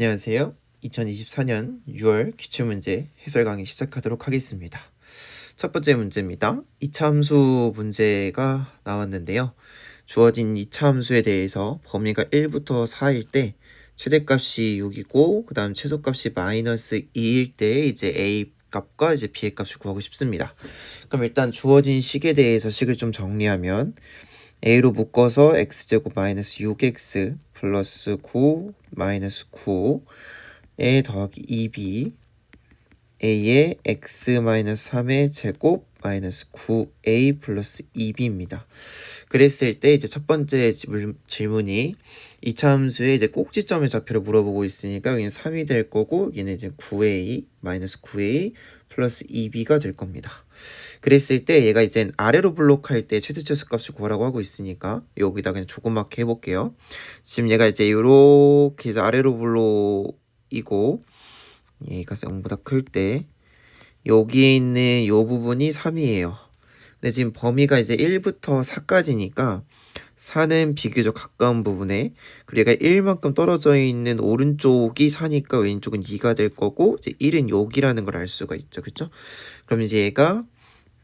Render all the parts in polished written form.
안녕하세요. 2024년 6월 기출문제 해설 강의 시작하도록 하겠습니다. 첫 번째 문제입니다. 2차 함수 문제가 나왔는데요. 주어진 2차 함수에 대해서 범위가 1부터 4일 때 최대값이 6이고 그 다음 최소값이 마이너스 2일 때 이제 a 값과 이제 b의 값을 구하고 싶습니다. 그럼 일단 주어진 식에 대해서 식을 좀 정리하면 a로 묶어서 x제곱 마이너스 6x 플러스 9 마이너스 9에 더하기 2b a의 x 마이너스 3의 제곱 마이너스 9a 플러스 2b입니다. 그랬을 때 이제 첫 번째 질문이 2차 함수의 이제 꼭지점의 좌표를 물어보고 있으니까 여기는 3이 될 거고 여기는 이제 9a 마이너스 9a 플러스 2b가 될 겁니다. 그랬을 때 얘가 이제 아래로 블록할 때 최대최소값을 구하라고 하고 있으니까 여기다 그냥 조그맣게 해볼게요. 지금 얘가 이제 이렇게 해서 아래로 블록이고 얘가 0보다 클 때 여기에 있는 요 부분이 3이에요. 근데 지금 범위가 이제 1부터 4까지니까 4는 비교적 가까운 부분에 그리고 얘가 1만큼 떨어져 있는 오른쪽이 4니까 왼쪽은 2가 될 거고 이제 1은 여기라는 걸 알 수가 있죠. 그쵸? 그럼 이제 얘가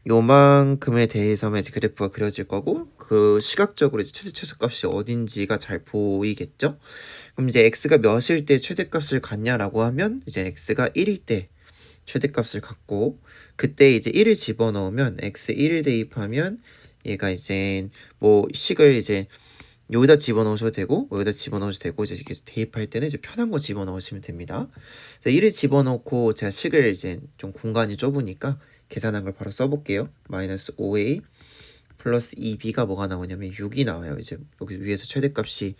요만큼에 대해서만 이제 그래프가 그려질 거고 그 시각적으로 이제 최대값이 어딘지가 잘 보이겠죠? 그럼 이제 x가 몇일 때 최대값을 갖냐라고 하면 이제 x가 1일 때 최대값을 갖고 그때 이제 1을 집어넣으면 x 1을 대입하면 얘가 이제 뭐 식을 이제 여기다 집어넣으셔도 되고 여기다 집어넣으셔도 되고 이제 이렇게 대입할 때는 이제 편한 거 집어넣으시면 됩니다. 그래서 1을 집어넣고 제가 식을 이제 좀 공간이 좁으니까 계산한 걸 바로 써볼게요. 마이너스 5a 플러스 2b가 뭐가 나오냐면 6이 나와요. 이제 여기 위에서 최대값이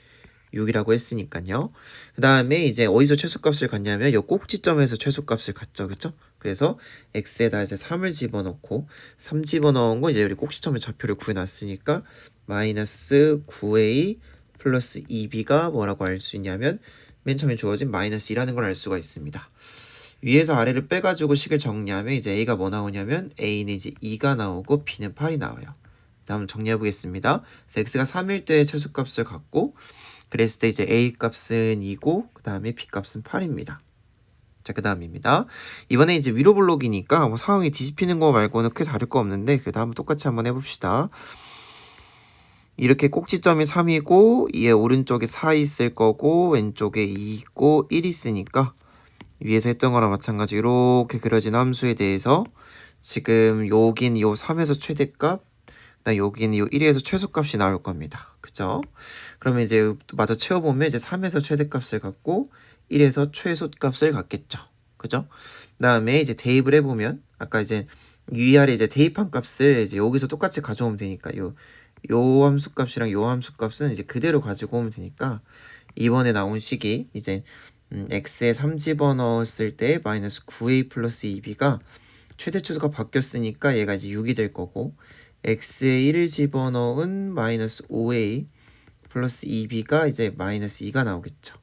6이라고 했으니까요. 그 다음에 이제 어디서 최소값을 갖냐면 이 꼭지점에서 최소값을 갖죠. 그쵸? 그래서 x에다 이제 3을 집어넣고 3 집어넣은 거 이제 우리 꼭지점의 좌표를 구해놨으니까 마이너스 9a 플러스 2b가 뭐라고 알 수 있냐면 맨 처음에 주어진 마이너스 2라는 걸 알 수가 있습니다. 위에서 아래를 빼가지고 식을 정리하면 이제 a가 뭐 나오냐면 a는 이제 2가 나오고 b는 8이 나와요. 다음 정리해 보겠습니다. 그래서 x가 3일 때 최소값을 갖고 그랬을 때 이제 a 값은 2고 그 다음에 b 값은 8입니다. 자, 그 다음입니다. 이번에 이제 위로 블록이니까 뭐 상황이 뒤집히는 거 말고는 크게 다를 거 없는데 그래도 한번 똑같이 한번 해봅시다. 이렇게 꼭지점이 3이고 얘 오른쪽에 4 있을 거고 왼쪽에 2 있고 1 있으니까 위에서 했던 거랑 마찬가지 이렇게 그려진 함수에 대해서 지금 여긴 요 3에서 최대값 그다음 여기는 요 1에서 최소값이 나올 겁니다. 그죠? 그러면 이제 마저 채워보면 이제 3에서 최대값을 갖고 1에서 최소값을 갖겠죠. 그죠? 그다음에 이제 대입을 해보면 아까 이제 위아래 이제 대입한 값을 이제 여기서 똑같이 가져오면 되니까 요 함수값이랑 요 함수값은 이제 그대로 가지고 오면 되니까 이번에 나온 식이 이제 x에 3 집어넣었을 때 마이너스 9a 플러스 2b가 최대추수가 바뀌었으니까 얘가 이제 6이 될 거고 x에 1을 집어넣은 마이너스 5a 플러스 2b가 이제 마이너스 2가 나오겠죠.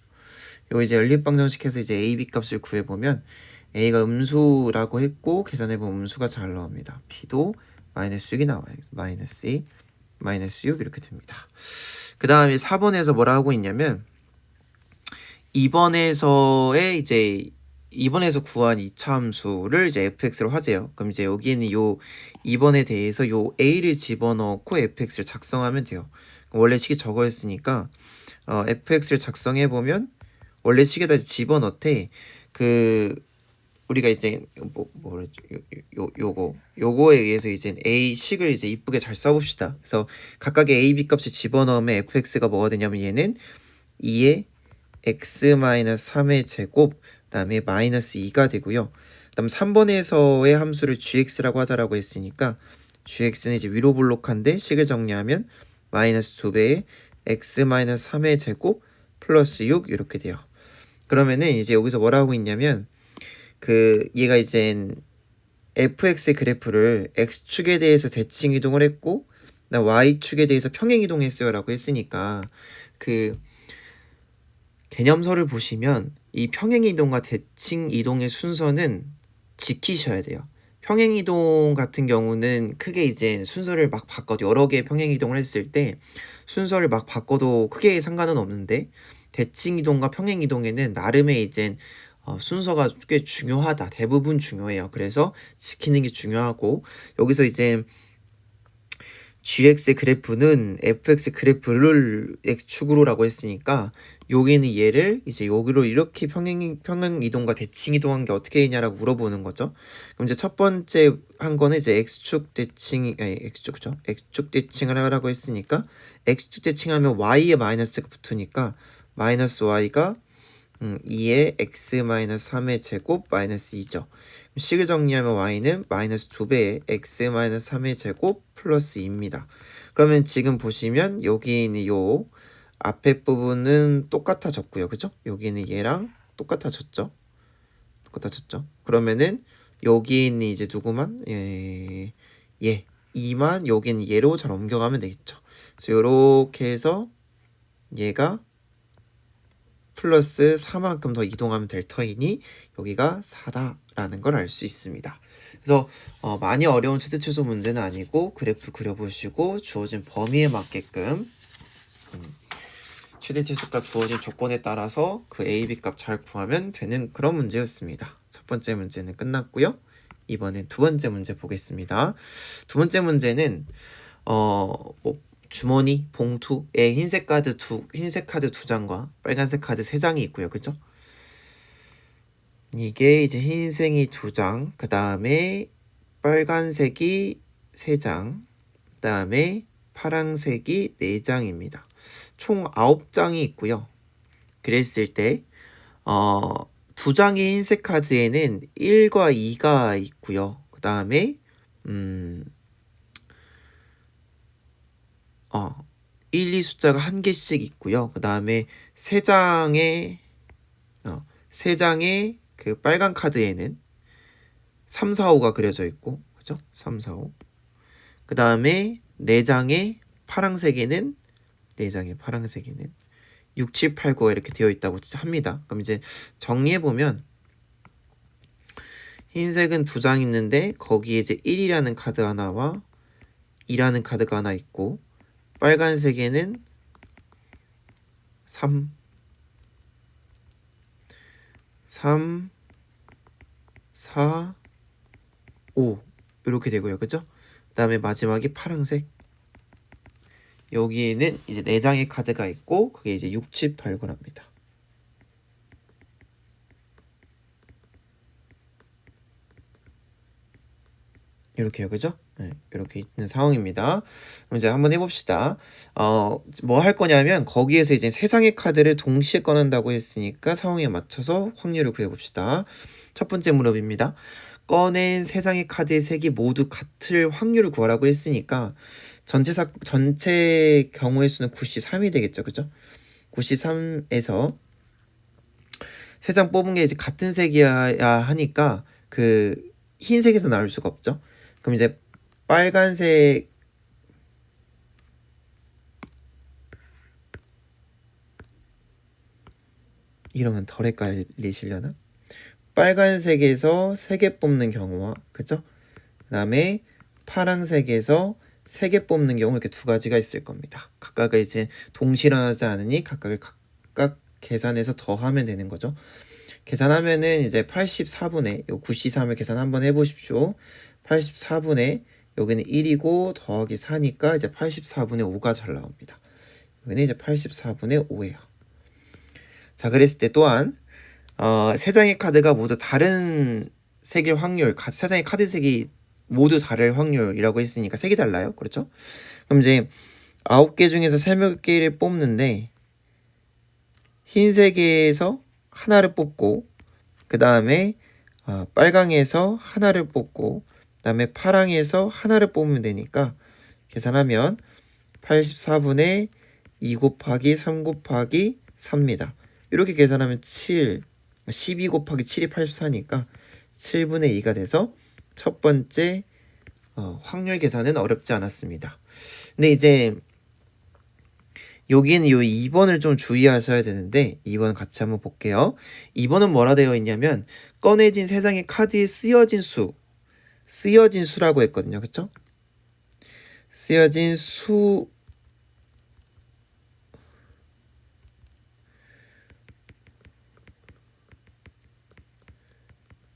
요 이제 연립방정식해서 이제 a, b 값을 구해보면 a가 음수라고 했고 계산해보면 음수가 잘 나옵니다. b도 마이너스 6이 나와요. 마이너스 2, 마이너스 6 이렇게 됩니다. 그 다음에 4번에서 뭐라 하고 있냐면 2번에서 구한 2차 함수를 이제 fx로 하재요. 그럼 이제 여기에는 요 2번에 대해서 요 a를 집어넣고 fx를 작성하면 돼요. 원래 식이 저거였으니까 fx를 작성해 보면 원래 식에다 집어넣되 그 우리가 이제 뭐랬죠? 요거에 의해서 이제 a 식을 이제 이쁘게 잘 써봅시다. 그래서 각각의 a, b 값을 집어넣으면 fx가 뭐가 되냐면 얘는 2의 x-3의 제곱 그다음에 마이너스 2가 되고요. 그다음 3번에서의 함수를 gx라고 하자라고 했으니까 gx는 이제 위로 블록한데 식을 정리하면 마이너스 2배의 x-3의 제곱 플러스 6 이렇게 돼요. 그러면은 이제 여기서 뭐라고 하고 있냐면 그 얘가 이제 fx의 그래프를 x축에 대해서 대칭 이동을 했고 그다음 y축에 대해서 평행 이동했어요 라고 했으니까 그 개념서를 보시면 이 평행이동과 대칭이동의 순서는 지키셔야 돼요. 평행이동 같은 경우는 크게 이제 순서를 막 바꿔도 여러 개의 평행이동을 했을 때 순서를 막 바꿔도 크게 상관은 없는데 대칭 이동과 평행 이동에는 나름의 이제 순서가 꽤 중요하다. 대부분 중요해요. 그래서 지키는 게 중요하고, 여기서 이제 gx 그래프는 fx 그래프를 x축으로라고 했으니까 여기는 얘를 이제 여기로 이렇게 평행 이동과 대칭 이동한 게 어떻게 되냐라고 물어보는 거죠. 그럼 이제 첫 번째 한 거는 이제 x축 대칭, 아니 x축이죠. x축 대칭을 하라고 했으니까 x축 대칭하면 y에 마이너스가 붙으니까 마이너스 y가 2의 x 마이너스 3의 제곱 마이너스 2죠. 식을 정리하면 y는 마이너스 2배의 x 마이너스 3의 제곱 플러스 2입니다. 그러면 지금 보시면 여기 있는 요 앞에 부분은 똑같아졌고요. 그죠? 여기는 얘랑 똑같아졌죠. 그러면은 여기 있는 이제 누구만? 얘 2만 여기는 얘로 잘 옮겨가면 되겠죠. 그래서 요렇게 해서 얘가 플러스 4만큼 더 이동하면 될 터이니 여기가 4다라는 걸 알 수 있습니다. 그래서 많이 어려운 최대최소 문제는 아니고 그래프 그려보시고 주어진 범위에 맞게끔 최대최소값 주어진 조건에 따라서 그 A, B 값 잘 구하면 되는 그런 문제였습니다. 첫 번째 문제는 끝났고요. 이번엔 두 번째 문제 보겠습니다. 두 번째 문제는 주머니, 봉투에 흰색 카드 두 장과 빨간색 카드 3장이 있고요. 그죠? 이게 이제 흰색이 2장, 그 다음에 빨간색이 3장, 그 다음에 파란색이 4장입니다. 총 9장이 있고요. 그랬을 때 2장의 흰색 카드에는 1과 2가 있고요. 그 다음에 1, 2 숫자가 한 개씩 있고요. 그 다음에 3장의 그 빨간 카드에는 3, 4, 5가 그려져 있고, 그죠? 3, 4, 5. 그 다음에 4장의 파란색에는 6, 7, 8, 9가 이렇게 되어 있다고 합니다. 그럼 이제 정리해보면 흰색은 2장 있는데 거기에 이제 1이라는 카드 하나와 2라는 카드가 하나 있고 빨간색에는 3, 4, 5 이렇게 되고요. 그죠? 그 다음에 마지막이 파란색. 여기에는 이제 4장의 카드가 있고 그게 이제 6, 7, 8, 9랍니다. 이렇게요. 그죠? 네, 이렇게 있는 상황입니다. 그럼 이제 한번 해봅시다. 뭐 할 거냐면 거기에서 이제 3장의 카드를 동시에 꺼낸다고 했으니까 상황에 맞춰서 확률을 구해봅시다. 첫 번째 문법입니다. 꺼낸 3장의 카드의 색이 모두 같을 확률을 구하라고 했으니까 전체 경우의 수는 9C3이 되겠죠. 그죠? 9C3에서 3장 뽑은 게 이제 같은 색이어야 하니까 그 흰색에서 나올 수가 없죠. 그럼 이제 빨간색 이러면 덜 헷갈리시려나? 빨간색에서 3개 뽑는 경우와 그죠? 그 다음에 파란색에서 3개 뽑는 경우 이렇게 두 가지가 있을 겁니다. 각각을 이제 동시에 일어나지 않으니 각각 계산해서 더하면 되는 거죠. 계산하면은 이제 84분의 요 9C3을 계산 한번 해보십시오. 84분의 여기는 1이고 더하기 4니까 이제 84분의 5가 잘 나옵니다. 여기는 이제 84분의 5예요. 자, 그랬을 때 또한 3장의 카드가 모두 다른 색일 확률, 3장의 카드색이 모두 다를 확률이라고 했으니까 색이 달라요. 그렇죠? 그럼 이제 9개 중에서 3개를 뽑는데 흰색에서 하나를 뽑고 그 다음에 빨강에서 하나를 뽑고 그 다음에 파랑에서 하나를 뽑으면 되니까 계산하면 84분의 2 곱하기 3 곱하기 3입니다. 이렇게 계산하면 12 곱하기 7이 84니까 7분의 2가 돼서 첫 번째 확률 계산은 어렵지 않았습니다. 근데 이제 여기는 요 2번을 좀 주의하셔야 되는데 2번 같이 한번 볼게요. 2번은 뭐라 되어 있냐면 꺼내진 3장의 카드에 쓰여진 수라고 했거든요. 그쵸? 쓰여진 수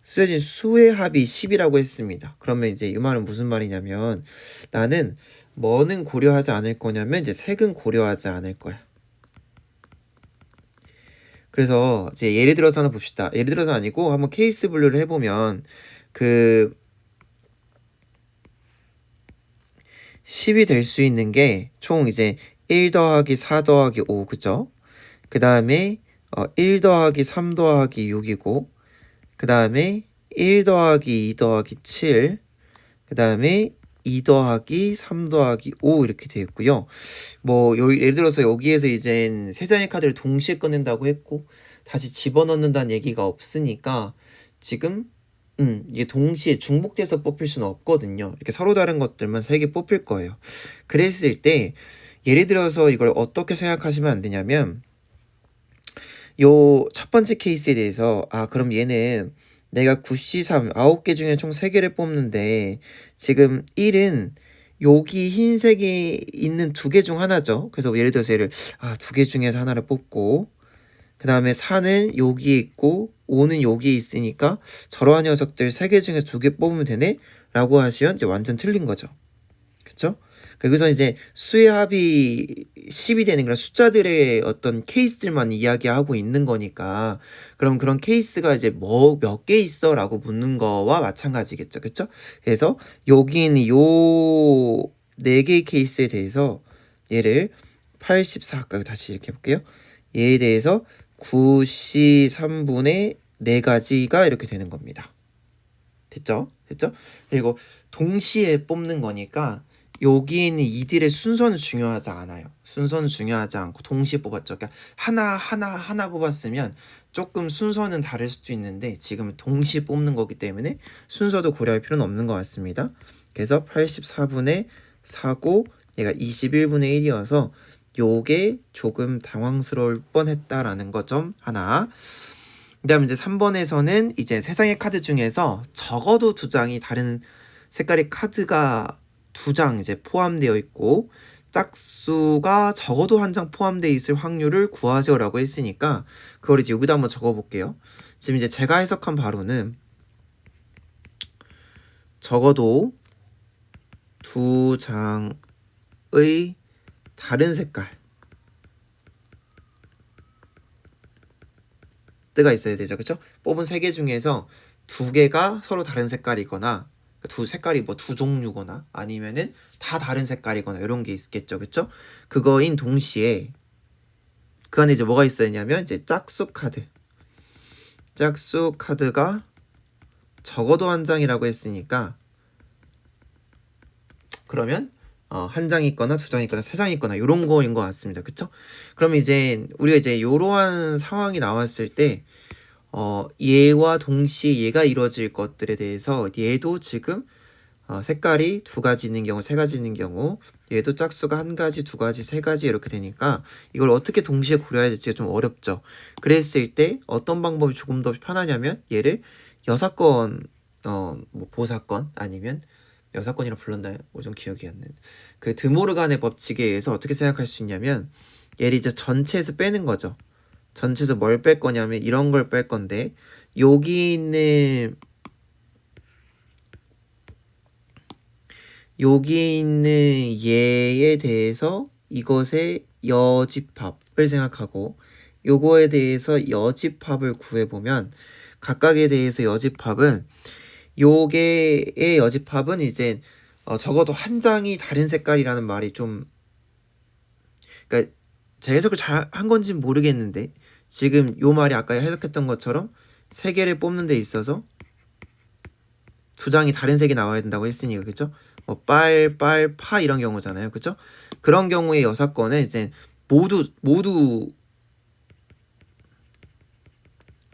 쓰여진 수의 합이 10이라고 했습니다. 그러면 이제 이 말은 무슨 말이냐면 나는 뭐는 고려하지 않을 거냐면 이제 색은 고려하지 않을 거야. 그래서 이제 예를 들어서 하나 봅시다. 예를 들어서 아니고 한번 케이스 분류를 해보면 그 10이 될 수 있는 게 총 이제 1 더하기 4 더하기 5 그죠? 그 다음에 1 더하기 3 더하기 6이고 그 다음에 1 더하기 2 더하기 7 그 다음에 2 더하기 3 더하기 5 이렇게 되어 있고요. 뭐 예를 들어서 여기에서 이젠 세 장의 카드를 동시에 꺼낸다고 했고 다시 집어넣는다는 얘기가 없으니까 지금 이게 동시에 중복돼서 뽑힐 수는 없거든요. 이렇게 서로 다른 것들만 3개 뽑힐 거예요. 그랬을 때 예를 들어서 이걸 어떻게 생각하시면 안 되냐면 요 첫 번째 케이스에 대해서 그럼 얘는 내가 9C3 9개 중에 총 3개를 뽑는데 지금 1은 여기 흰색이 있는 2개 중 하나죠. 그래서 예를 들어서 얘를 2개 중에서 하나를 뽑고 그 다음에 4는 여기에 있고 5는 여기에 있으니까 저러한 녀석들 3개 중에 2개 뽑으면 되네? 라고 하시면 이제 완전 틀린 거죠. 그쵸? 여기서 이제 수의 합이 10이 되는 그런 숫자들의 어떤 케이스들만 이야기하고 있는 거니까 그럼 그런 케이스가 이제 뭐 몇 개 있어? 라고 묻는 거와 마찬가지겠죠. 그쵸? 그래서 여기 있는 요 4개의 케이스에 대해서 얘를 84 아까 다시 이렇게 해볼게요. 얘에 대해서 9C3분의 4가지가 이렇게 되는 겁니다. 됐죠? 됐죠? 그리고 동시에 뽑는 거니까 여기 있는 이들의 순서는 중요하지 않아요. 순서는 중요하지 않고 동시에 뽑았죠. 그러니까 하나 뽑았으면 조금 순서는 다를 수도 있는데 지금 동시에 뽑는 거기 때문에 순서도 고려할 필요는 없는 것 같습니다. 그래서 84분의 4고 얘가 21분의 1이어서 요게 조금 당황스러울 뻔했다라는 거 좀 하나. 그 다음에 이제 3번에서는 이제 세상의 카드 중에서 적어도 2장이 다른 색깔의 카드가 2장 이제 포함되어 있고 짝수가 적어도 1장 포함되어 있을 확률을 구하세요라고 했으니까 그걸 이제 여기다 한번 적어볼게요. 지금 이제 제가 해석한 바로는 적어도 2장의 다른 색깔 뜨가 있어야 되죠. 그쵸? 뽑은 3개 중에서 2개가 서로 다른 색깔이거나 두 색깔이 뭐 두 종류거나 아니면은 다 다른 색깔이거나 이런 게 있겠죠. 그쵸? 그거인 동시에 그 안에 이제 뭐가 있었냐면 이제 짝수 카드가 적어도 1장이라고 했으니까 그러면 1장 있거나 2장 있거나 3장 있거나 이런 거인 것 같습니다. 그쵸? 그럼 이제 우리가 이제 이러한 상황이 나왔을 때 얘와 동시에 얘가 이루어질 것들에 대해서 얘도 지금 색깔이 2가지 있는 경우 3가지 있는 경우 얘도 짝수가 1가지 2가지 3가지 이렇게 되니까 이걸 어떻게 동시에 고려해야 될지가 좀 어렵죠. 그랬을 때 어떤 방법이 조금 더 편하냐면 얘를 여사건 뭐 보사건 아니면 여사건이라 불렀나요? 좀 기억이 안 나요. 그 드모르간의 법칙에 의해서 어떻게 생각할 수 있냐면 얘를 이제 전체에서 빼는 거죠. 전체에서 뭘 뺄 거냐면 이런 걸 뺄 건데 여기 있는 얘에 대해서 이것의 여집합을 생각하고 요거에 대해서 여집합을 구해보면 각각에 대해서 여집합은 요게의 여집합은 이제 적어도 1장이 다른 색깔이라는 말이 좀 그러니까 제 해석을 잘 한 건지는 모르겠는데 지금 요 말이 아까 해석했던 것처럼 3개를 뽑는 데 있어서 2장이 다른 색이 나와야 된다고 했으니까 그쵸? 뭐 파 이런 경우잖아요. 그쵸? 그런 경우에 여사건은 이제 모두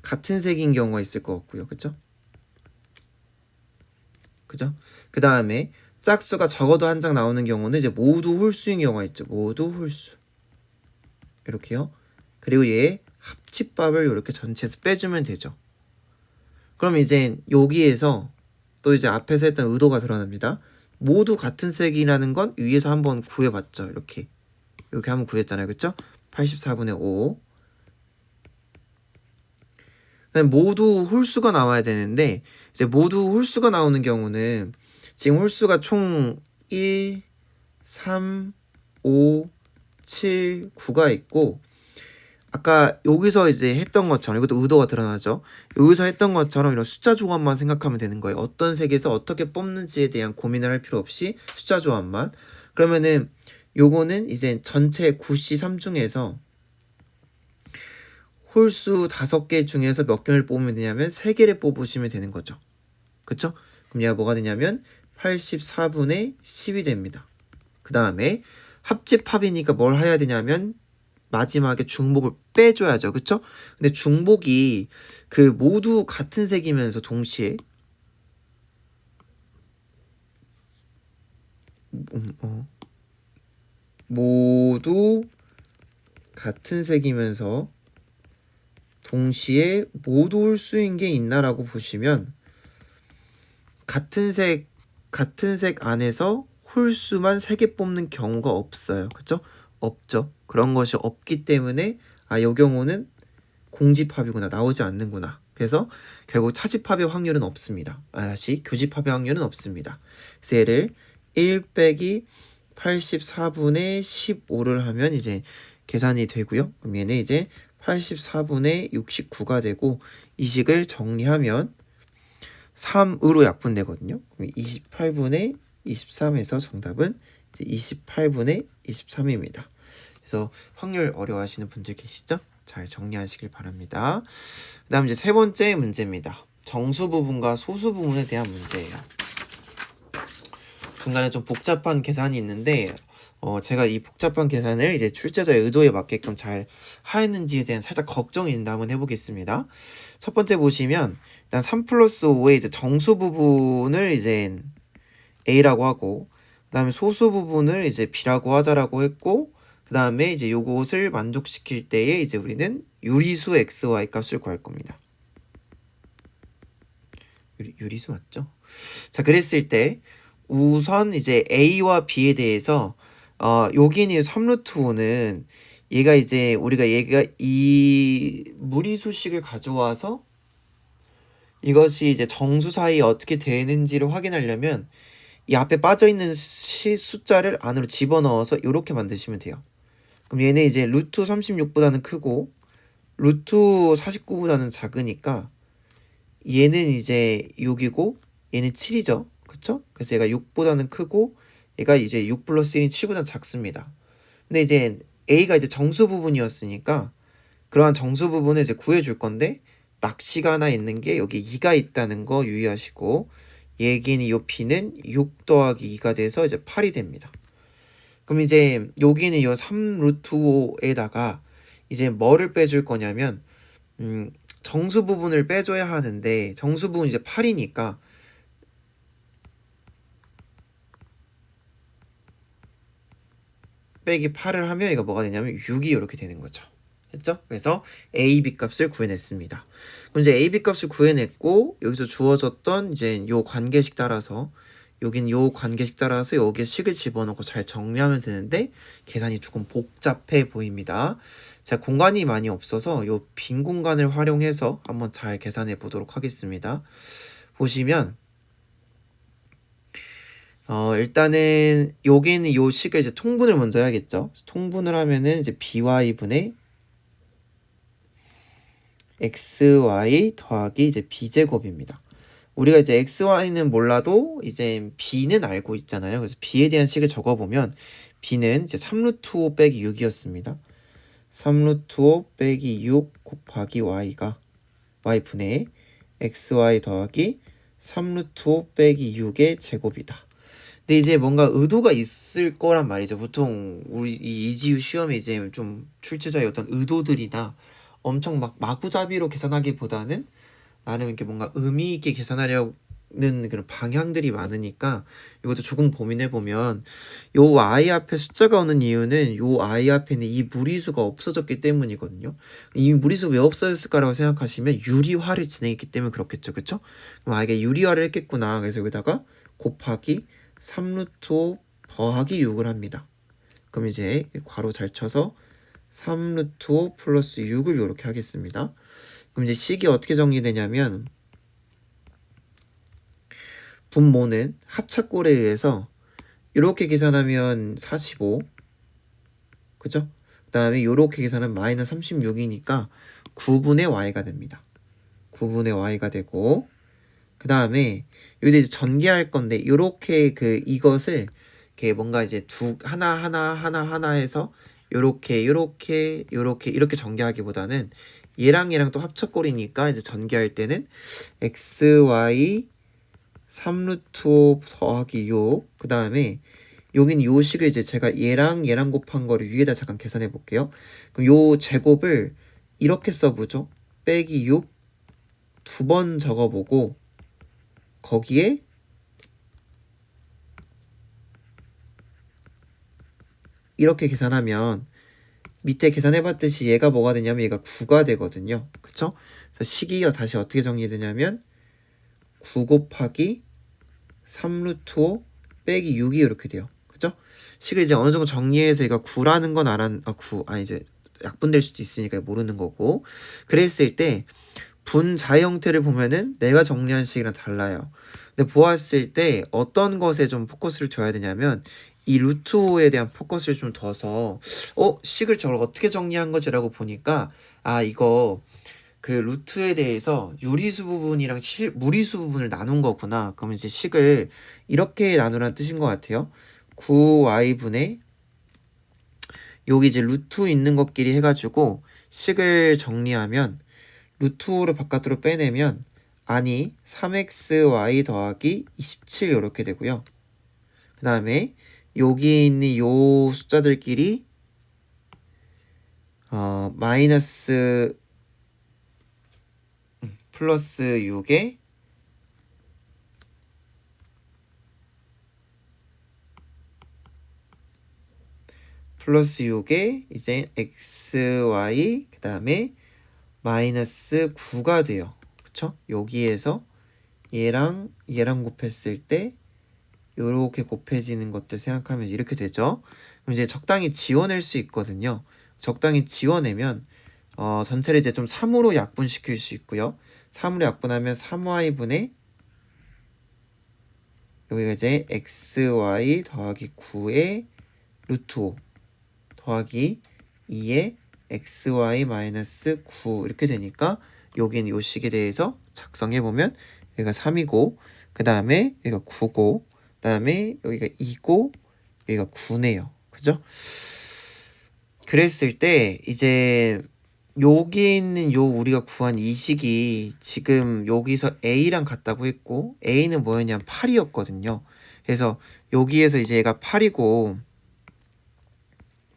같은 색인 경우가 있을 것 같고요. 그쵸? 그죠? 그 다음에 짝수가 적어도 1장 나오는 경우는 이제 모두 홀수인 경우가 있죠. 모두 홀수. 이렇게요. 그리고 얘의 합집합을 이렇게 전체에서 빼주면 되죠. 그럼 이제 여기에서 또 이제 앞에서 했던 의도가 드러납니다. 모두 같은 색이라는 건 위에서 한번 구해봤죠. 이렇게 한번 구했잖아요. 그쵸? 84분의 5. 그다음에 모두 홀수가 나와야 되는데 이제 모두 홀수가 나오는 경우는 지금 홀수가 총 1, 3, 5, 7, 9가 있고 아까 여기서 이제 했던 것처럼 이것도 의도가 드러나죠. 여기서 했던 것처럼 이런 숫자 조합만 생각하면 되는 거예요. 어떤 색에서 어떻게 뽑는지에 대한 고민을 할 필요 없이 숫자 조합만. 그러면은 요거는 이제 전체 9C3 중에서 홀수 5개 중에서 몇 개를 뽑으면 되냐면 3개를 뽑으시면 되는 거죠. 그쵸? 그럼 얘가 뭐가 되냐면 84분의 10이 됩니다. 그 다음에 합집합이니까 뭘 해야 되냐면 마지막에 중복을 빼줘야죠. 그쵸? 근데 중복이 그 모두 같은 색이면서 동시에 모두 같은 색이면서 동시에 모두 홀수인 게 있나라고 보시면 같은 색 안에서 홀수만 3개 뽑는 경우가 없어요. 그쵸? 없죠. 그런 것이 없기 때문에 요 경우는 공집합이구나. 나오지 않는구나. 그래서 결국 차집합의 확률은 없습니다. 다시 교집합의 확률은 없습니다. 그래서 얘를 1 빼기 84분의 15를 하면 이제 계산이 되고요. 그럼 얘는 이제 84분의 69가 되고 이 식을 정리하면 3으로 약분되거든요. 그럼 28분의 23에서 정답은 이제 28분의 23입니다. 그래서 확률 어려워하시는 분들 계시죠? 잘 정리하시길 바랍니다. 그 다음 이제 세 번째 문제입니다. 정수 부분과 소수 부분에 대한 문제예요. 중간에 좀 복잡한 계산이 있는데 제가 이 복잡한 계산을 이제 출제자의 의도에 맞게끔 잘 하였는지에 대한 살짝 걱정이 있는데 한번 해보겠습니다. 첫 번째 보시면 일단 3 플러스 5의 이제 정수 부분을 이제 A라고 하고 그 다음에 소수 부분을 이제 B라고 하자라고 했고 그 다음에 이제 요것을 만족시킬 때에 이제 우리는 유리수 XY 값을 구할 겁니다. 유리수 맞죠? 자, 그랬을 때 우선 이제 A와 B에 대해서 여기는 3루트 5는 얘가 이제 우리가 이 무리수식을 가져와서 이것이 이제 정수 사이에 어떻게 되는지를 확인하려면 이 앞에 빠져있는 숫자를 안으로 집어넣어서 이렇게 만드시면 돼요. 그럼 얘는 이제 루트 36보다는 크고 루트 49보다는 작으니까 얘는 이제 6이고 얘는 7이죠. 그쵸? 그래서 얘가 6보다는 크고 얘가 이제 6 플러스 1이 7보다는 작습니다. 근데 이제 A가 이제 정수 부분이었으니까 그러한 정수 부분을 이제 구해줄 건데 낚시가 하나 있는 게 여기 2가 있다는 거 유의하시고 얘기는 요 B는 6 더하기 2가 돼서 이제 8이 됩니다. 그럼 이제 여기는 요 3 루트 5에다가 이제 뭐를 빼줄 거냐면 정수 부분을 빼줘야 하는데 정수 부분 이제 8이니까 빼기 8을 하면 얘가 뭐가 되냐면 6이 이렇게 되는 거죠. 했죠? 그래서 A, B 값을 구해냈습니다. 그럼 이제 A, B 값을 구해냈고 여기서 주어졌던 이제 요 관계식 따라서 여긴 요 관계식 따라서 여기에 식을 집어넣고 잘 정리하면 되는데 계산이 조금 복잡해 보입니다. 자, 공간이 많이 없어서 요 빈 공간을 활용해서 한번 잘 계산해 보도록 하겠습니다. 보시면 일단은 여기는 요 식을 이제 통분을 먼저 해야겠죠. 통분을 하면은 이제 by분의 xy 더하기 이제 b제곱입니다. 우리가 이제 xy는 몰라도 이제 b는 알고 있잖아요. 그래서 b에 대한 식을 적어보면 b는 이제 3루트 5 빼기 6이었습니다. 3루트 5 빼기 6 곱하기 y가 y분의 xy 더하기 3루트 5 빼기 6의 제곱이다. 근데 이제 뭔가 의도가 있을 거란 말이죠. 보통 우리 이 이지우 시험에 이제 좀 출제자의 어떤 의도들이나 엄청 막 마구잡이로 계산하기보다는 나름 이렇게 뭔가 의미 있게 계산하려는 그런 방향들이 많으니까 이것도 조금 고민해 보면 요 i 앞에 숫자가 오는 이유는 요 i 앞에는 이 무리수가 없어졌기 때문이거든요. 이 무리수 왜 없어졌을까라고 생각하시면 유리화를 진행했기 때문에 그렇겠죠, 그쵸? 그럼 이게 유리화를 했겠구나. 그래서 여기다가 곱하기 3루트 5 더하기 6을 합니다. 그럼 이제 괄호 잘 쳐서 3루트 5 플러스 6을 이렇게 하겠습니다. 그럼 이제 식이 어떻게 정리되냐면 분모는 합차꼴에 의해서 이렇게 계산하면 45, 그죠? 그 다음에 이렇게 계산하면 마이너스 36이니까 9분의 y가 됩니다. 9분의 y가 되고, 그 다음에 여기다 이제 전개할 건데 요렇게 이것을 이렇게 뭔가 이제 하나 해서 요렇게 전개하기보다는 얘랑 또 합쳐꼴이니까 이제 전개할 때는 xy 3루트 5 더하기 6, 그 다음에 여기는 요 식을 이제 제가 얘랑 곱한 거를 위에다 잠깐 계산해 볼게요. 그럼 요 제곱을 이렇게 써보죠. 빼기 6 두 번 적어보고 거기에 이렇게 계산하면 밑에 계산해봤듯이 얘가 뭐가 되냐면 얘가 9가 되거든요. 그쵸? 그래서 식이요 다시 어떻게 정리되냐면 9 곱하기 3루트 5 빼기 6이 이렇게 돼요. 그죠? 식을 이제 어느 정도 정리해서 얘가 9라는 건 이제 약분될 수도 있으니까 모르는 거고. 그랬을 때 분자 형태를 보면은 내가 정리한 식이랑 달라요. 근데 보았을 때 어떤 것에 좀 포커스를 둬야 되냐면 이 루트 5에 대한 포커스를 좀 둬서 식을 저걸 어떻게 정리한 거지라고 보니까 이거 그 루트에 대해서 유리수 부분이랑 무리수 부분을 나눈 거구나. 그러면 이제 식을 이렇게 나누라는 뜻인 것 같아요. 9y분의 여기 이제 루트 있는 것끼리 해가지고 식을 정리하면 루트 5를 바깥으로 빼내면 3xy 더하기 27 이렇게 되고요. 그 다음에 여기 있는 요 숫자들끼리 마이너스 플러스 6에 이제 xy 그 다음에 마이너스 9가 돼요. 그쵸? 여기에서 얘랑 곱했을 때 요렇게 곱해지는 것들 생각하면 이렇게 되죠. 그럼 이제 적당히 지워낼 수 있거든요. 적당히 지워내면 전체를 이제 좀 3으로 약분시킬 수 있고요. 3으로 약분하면 3y분의 여기가 이제 xy 더하기 9의 루트 5 더하기 2의 xy 마이너스 9 이렇게 되니까 여기는 요 식에 대해서 작성해보면 여기가 3이고 그 다음에 여기가 9고 그 다음에 여기가 2고 여기가 9네요. 그죠? 그랬을 때 이제 여기 있는 요 우리가 구한 이 식이 지금 여기서 a랑 같다고 했고 a는 뭐였냐면 8이었거든요. 그래서 여기에서 이제 얘가 8이고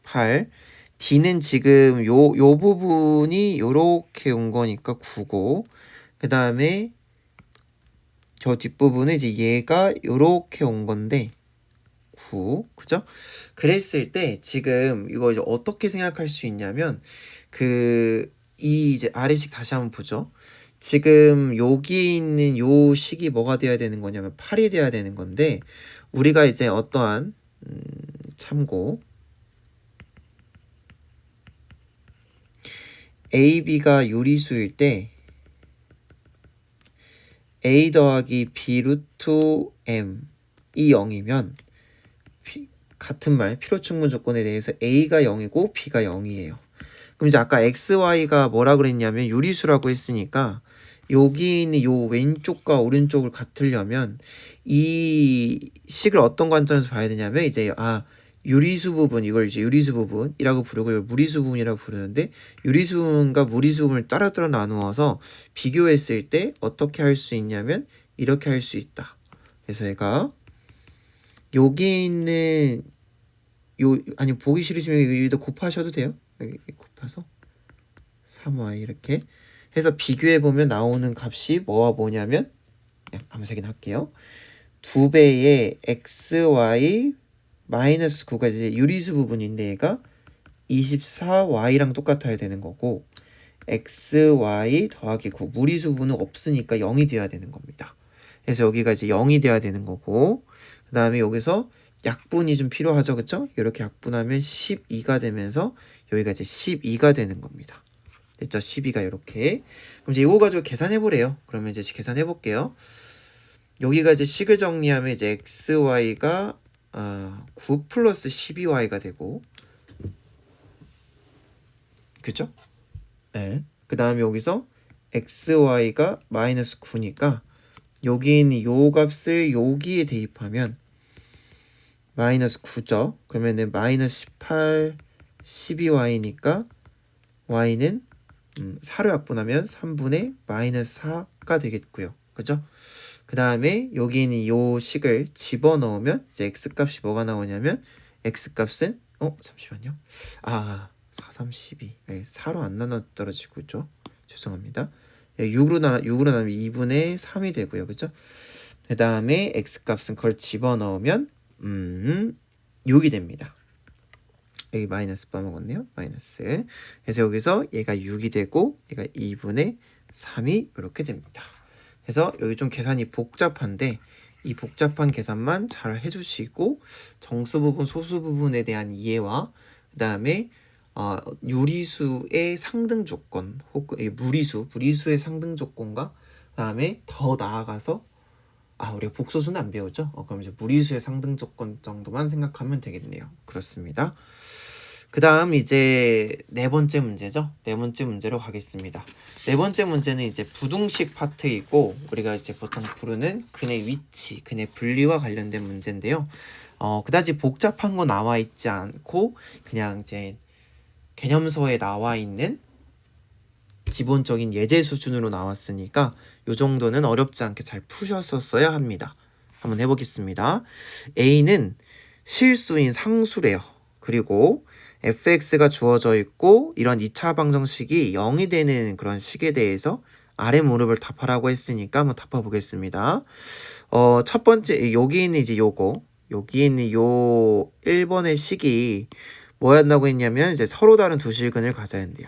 8 D는 지금 요 부분이 요렇게 온 거니까 9고 그 다음에 저 뒷부분은 이제 얘가 요렇게 온 건데 9 그죠? 그랬을 때 지금 이거 이제 어떻게 생각할 수 있냐면 이 이제 아래식 다시 한번 보죠. 지금 여기 있는 요 식이 뭐가 돼야 되는 거냐면 8이 돼야 되는 건데 우리가 이제 어떠한 참고 a, b가 요리수일 때 a 더하기 b 루트 m이 0이면 같은 말 필요충분 조건에 대해서 a가 0이고 b가 0이에요. 그럼 이제 아까 xy가 뭐라 그랬냐면 요리수라고 했으니까 여기 있는 요 왼쪽과 오른쪽을 같으려면 이 식을 어떤 관점에서 봐야 되냐면 이제 유리수 부분 이걸 이제 유리수 부분이라고 부르고 이걸 무리수 부분이라고 부르는데 유리수 부분과 무리수 부분을 따로따로 나누어서 비교했을 때 어떻게 할 수 있냐면 이렇게 할 수 있다. 그래서 얘가 여기 있는 보기 싫으시면 여기다 곱하셔도 돼요. 여기 곱해서 3y 이렇게 해서 비교해보면 나오는 값이 뭐와 뭐냐면 암색이나 할게요. 2배의 xy 마이너스 9가 이제 유리수 부분인데 얘가 24y랑 똑같아야 되는 거고 xy 더하기 9 무리수 부분은 없으니까 0이 돼야 되는 겁니다. 그래서 여기가 이제 0이 돼야 되는 거고 그 다음에 여기서 약분이 좀 필요하죠. 그쵸? 이렇게 약분하면 12가 되면서 여기가 이제 12가 되는 겁니다. 됐죠? 12가 이렇게. 그럼 이제 이거 가지고 계산해 보래요. 그러면 이제 계산해 볼게요. 여기가 이제 식을 정리하면 이제 xy가 9 플러스 12y가 되고, 그죠? 네. 그 다음에 여기서 xy가 마이너스 9니까 여기 있는 요 값을 여기에 대입하면 마이너스 9죠. 그러면은 마이너스 18, 12y니까 y는 4로 약분하면 3분의 마이너스 4가 되겠고요. 그죠? 그 다음에 여기 있는 요 식을 집어넣으면 이제 x값이 뭐가 나오냐면 x값은 잠시만요. 4, 3, 12 4로 안 나눠 떨어지고 있죠. 죄송합니다. 6으로 나누면 2분의 3이 되고요. 그죠? 그 다음에 x값은 그걸 집어넣으면 6이 됩니다. 여기 마이너스 빠먹었네요. 마이너스. 그래서 여기서 얘가 6이 되고 얘가 2분의 3이 이렇게 됩니다. 그래서 여기 좀 계산이 복잡한데 이 복잡한 계산만 잘 해주시고 정수 부분, 소수 부분에 대한 이해와 그 다음에 유리수의 상등 조건 혹은 무리수의 상등 조건과 그 다음에 더 나아가서 우리가 복소수는 안 배웠죠? 그럼 이제 무리수의 상등 조건 정도만 생각하면 되겠네요. 그렇습니다. 그 다음 이제 네 번째 문제죠. 네 번째 문제로 가겠습니다. 네 번째 문제는 이제 부등식 파트이고 우리가 이제 보통 부르는 근의 위치, 근의 분리와 관련된 문제인데요. 그다지 복잡한 거 나와 있지 않고 그냥 이제 개념서에 나와 있는 기본적인 예제 수준으로 나왔으니까 요 정도는 어렵지 않게 잘 푸셨었어야 합니다. 한번 해보겠습니다. A는 실수인 상수래요. 그리고 fx가 주어져 있고 이런 2차 방정식이 0이 되는 그런 식에 대해서 아래 무릎을 답하라고 했으니까 한번 답해보겠습니다. 첫 번째 여기 있는 이제 여기 있는 요 1번의 식이 뭐였다고 했냐면 이제 서로 다른 두 실근을 가져야 한대요.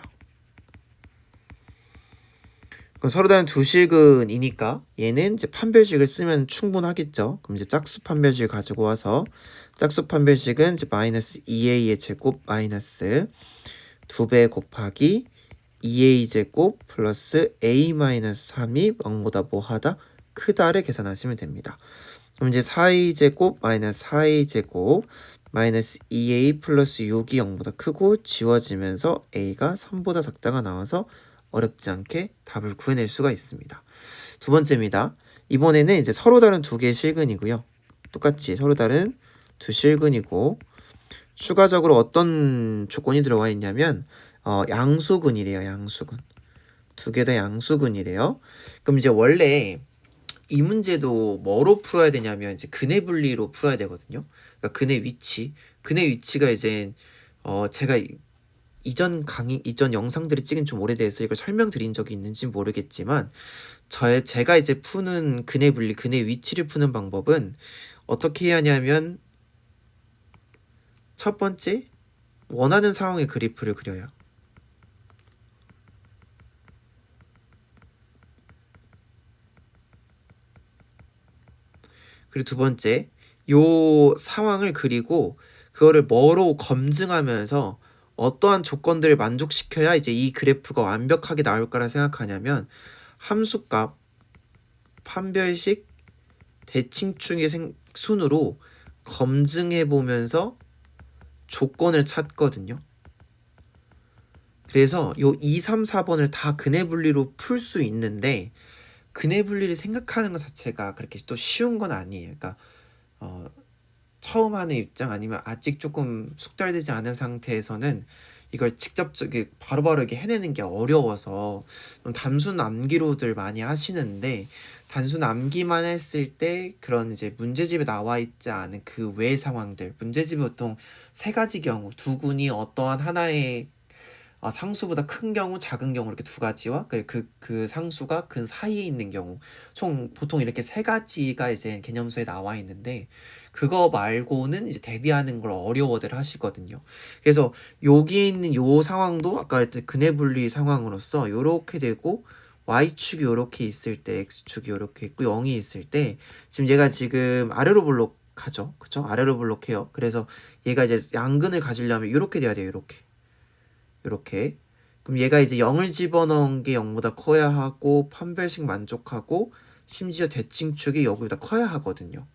그럼 서로 다른 두 실근이니까 얘는 이제 판별식을 쓰면 충분하겠죠. 그럼 이제 짝수 판별식을 가지고 와서 짝수 판별식은 이제 마이너스 2a의 제곱 마이너스 2배 곱하기 2a 제곱 플러스 a 마이너스 3이 0보다 뭐하다? 크다를 계산하시면 됩니다. 그럼 이제 4a 제곱 마이너스 4a 제곱 마이너스 2a 플러스 6이 0보다 크고 지워지면서 a가 3보다 작다가 나와서 어렵지 않게 답을 구해낼 수가 있습니다. 두 번째입니다. 이번에는 이제 서로 다른 두 개의 실근이고요. 똑같이 서로 다른 두 실근이고 추가적으로 어떤 조건이 들어가 있냐면 양수근이래요. 양수근. 두 개 다 양수근이래요. 그럼 이제 원래 이 문제도 뭐로 풀어야 되냐면 이제 근의 분리로 풀어야 되거든요. 그러니까 근의 위치가 이제 제가 이전 영상들이 찍은 좀 오래돼서 이걸 설명드린 적이 있는지 모르겠지만 제가 이제 푸는 근의 분리, 근의 위치를 푸는 방법은 어떻게 해야 하냐면 첫 번째 원하는 상황의 그래프를 그려요. 그리고 두 번째 요 상황을 그리고 그거를 뭐로 검증하면서 어떠한 조건들을 만족시켜야 이제 이 그래프가 완벽하게 나올 거라 생각하냐면 함수값, 판별식, 대칭축의 순으로 검증해 보면서 조건을 찾거든요. 그래서 요 2, 3, 4번을 다 근의 분리로 풀 수 있는데 근의 분리를 생각하는 것 자체가 그렇게 또 쉬운 건 아니에요. 그러니까 처음 하는 입장 아니면 아직 조금 숙달되지 않은 상태에서는 이걸 직접 바로바로 이렇게 해내는 게 어려워서 단순 암기로들 많이 하시는데 단순 암기만 했을 때 그런 이제 문제집에 나와 있지 않은 그 외 상황들 문제집이 보통 세 가지 경우 두 군이 어떠한 하나의 상수보다 큰 경우, 작은 경우 이렇게 두 가지와 그 상수가 근 사이에 있는 경우 총 보통 이렇게 세 가지가 이제 개념수에 나와 있는데 그거 말고는 이제 대비하는 걸 어려워들 하시거든요. 그래서 여기 있는 요 상황도 아까 했던 근의 분리 상황으로서 요렇게 되고 y축이 요렇게 있을 때 x축이 요렇게 있고 0이 있을 때 지금 얘가 지금 아래로 블록하죠. 그쵸? 아래로 블록해요. 그래서 얘가 이제 양근을 가지려면 요렇게 돼야 돼요. 요렇게. 그럼 얘가 이제 0을 집어넣은 게 0보다 커야 하고 판별식 만족하고 심지어 대칭축이 여기보다 커야 하거든요.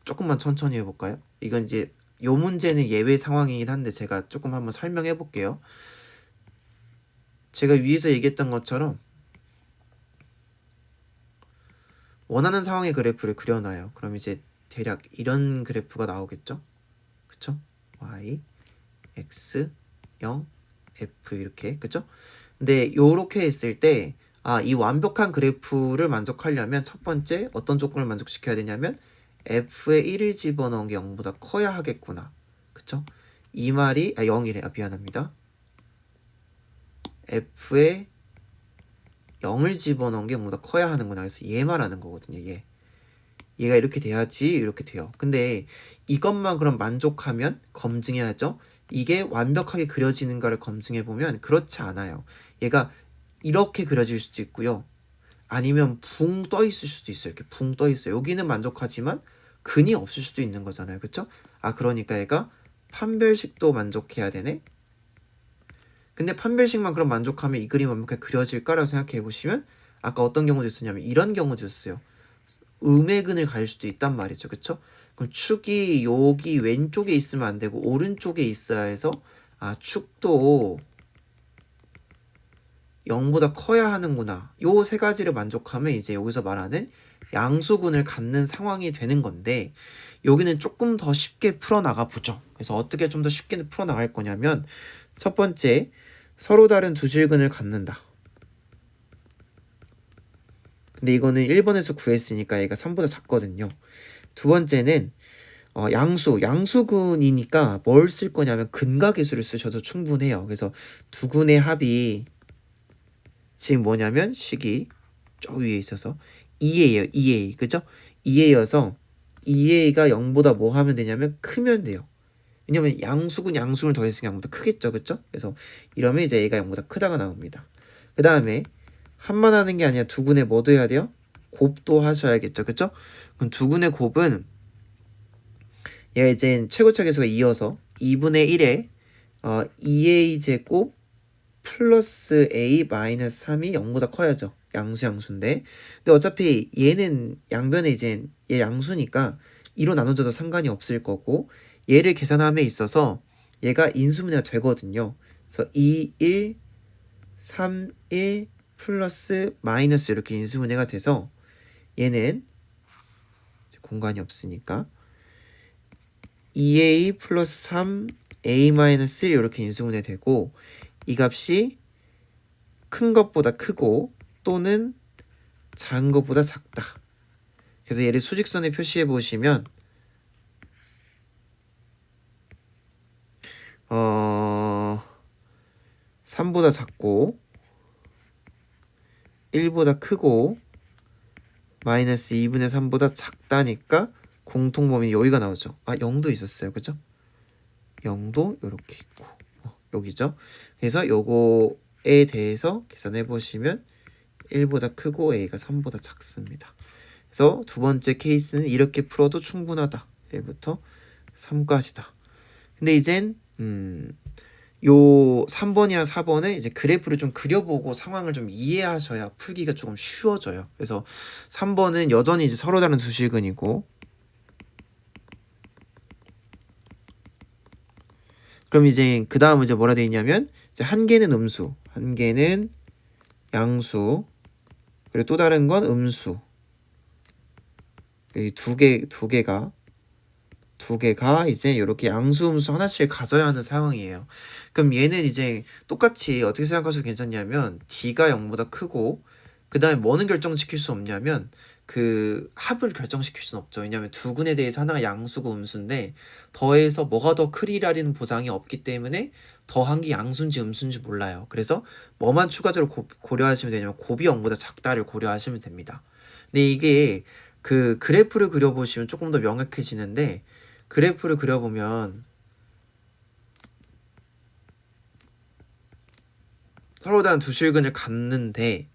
조금만 천천히 해볼까요? 이건 이제 요 문제는 예외 상황이긴 한데 제가 조금 한번 설명해 볼게요. 제가 위에서 얘기했던 것처럼 원하는 상황의 그래프를 그려놔요. 그럼 이제 대략 이런 그래프가 나오겠죠? 그쵸? y, x, 0, f 이렇게 그쵸? 근데 요렇게 했을 때 이 완벽한 그래프를 만족하려면 첫 번째 어떤 조건을 만족시켜야 되냐면 f에 1을 집어넣은 게 0보다 커야 하겠구나. 그쵸? 이 말이 0이래. 미안합니다. f에 0을 집어넣은 게 0보다 커야 하는구나. 그래서 얘 말하는 거거든요. 얘가 이렇게 돼야지 이렇게 돼요. 근데 이것만 그럼 만족하면 검증해야죠. 이게 완벽하게 그려지는가를 검증해보면 그렇지 않아요. 얘가 이렇게 그려질 수도 있고요. 아니면 붕 떠 있을 수도 있어요. 이렇게 붕 떠 있어요. 여기는 만족하지만 근이 없을 수도 있는 거잖아요. 그쵸? 그러니까 얘가 판별식도 만족해야 되네? 근데 판별식만 그럼 만족하면 이 그림 완벽하게 그려질까라고 생각해 보시면 아까 어떤 경우도 있었냐면 이런 경우도 있었어요. 음의 근을 가질 수도 있단 말이죠. 그쵸? 그럼 축이 여기 왼쪽에 있으면 안 되고 오른쪽에 있어야 해서 축도 0보다 커야 하는구나. 요 세 가지를 만족하면 이제 여기서 말하는 양수근을 갖는 상황이 되는 건데 여기는 조금 더 쉽게 풀어나가 보죠. 그래서 어떻게 좀 더 쉽게 풀어나갈 거냐면 첫 번째 서로 다른 두 실근을 갖는다. 근데 이거는 1번에서 구했으니까 얘가 3보다 작거든요. 두 번째는 양수근이니까 뭘 쓸 거냐면 근각계수를 쓰셔도 충분해요. 그래서 두 근의 합이 지금 뭐냐면 식이 저 위에 있어서 2A예요. 2A. 그죠? 2A여서 2A가 0보다 뭐 하면 되냐면 크면 돼요. 왜냐면 양수를 더했으니까 0보다 크겠죠. 그죠? 그래서 이러면 이제 A가 0보다 크다가 나옵니다. 그 다음에 한만 하는 게 아니라 두 군의 뭐도 해야 돼요? 곱도 하셔야겠죠. 그죠? 그럼 두 군의 곱은 얘가 이제 최고차 계수가 2여서 2분의 1에 2A 제곱 플러스 A 마이너스 3이 0보다 커야죠. 양수인데. 근데 어차피 얘는 양변에 이제 얘 양수니까 2로 나눠져도 상관이 없을 거고 얘를 계산함에 있어서 얘가 인수분해가 되거든요. 그래서 2, 1, 3, 1 플러스 마이너스 이렇게 인수분해가 돼서 얘는 공간이 없으니까 2A 플러스 3 A 마이너스 1 이렇게 인수분해 되고 이 값이 큰 것보다 크고 또는 작은 것보다 작다. 그래서 얘를 수직선에 표시해 보시면 3보다 작고 1보다 크고 마이너스 2분의 3보다 작다니까 공통범위 여기가 나오죠. 0도 있었어요. 그죠? 0도 이렇게 있고 여기죠. 그래서 요거에 대해서 계산해 보시면 1보다 크고 A가 3보다 작습니다. 그래서 두 번째 케이스는 이렇게 풀어도 충분하다. 1부터 3까지다. 근데 이젠 요 3번이랑 4번은 이제 그래프를 좀 그려보고 상황을 좀 이해하셔야 풀기가 조금 쉬워져요. 그래서 3번은 여전히 이제 서로 다른 두 실근이고 그럼 이제 그 다음은 이제 뭐라 돼 있냐면 이제 한 개는 음수, 한 개는 양수, 그리고 또 다른 건 음수. 이 두 개가 이제 이렇게 양수, 음수 하나씩 가져야 하는 상황이에요. 그럼 얘는 이제 똑같이 어떻게 생각하셔도 괜찮냐면 D가 0보다 크고 그 다음에 뭐는 결정시킬 수 없냐면 그 합을 결정시킬 수는 없죠. 왜냐하면 두 군에 대해서 하나가 양수고 음수인데 더해서 뭐가 더 크리라는 보장이 없기 때문에 더한 게 양수인지 음수인지 몰라요. 그래서 뭐만 추가적으로 고려하시면 되냐면 곱이 0보다 작다를 고려하시면 됩니다. 근데 이게 그 그래프를 그려보시면 조금 더 명확해지는데 그래프를 그려보면 서로 다른 두 실근을 갖는데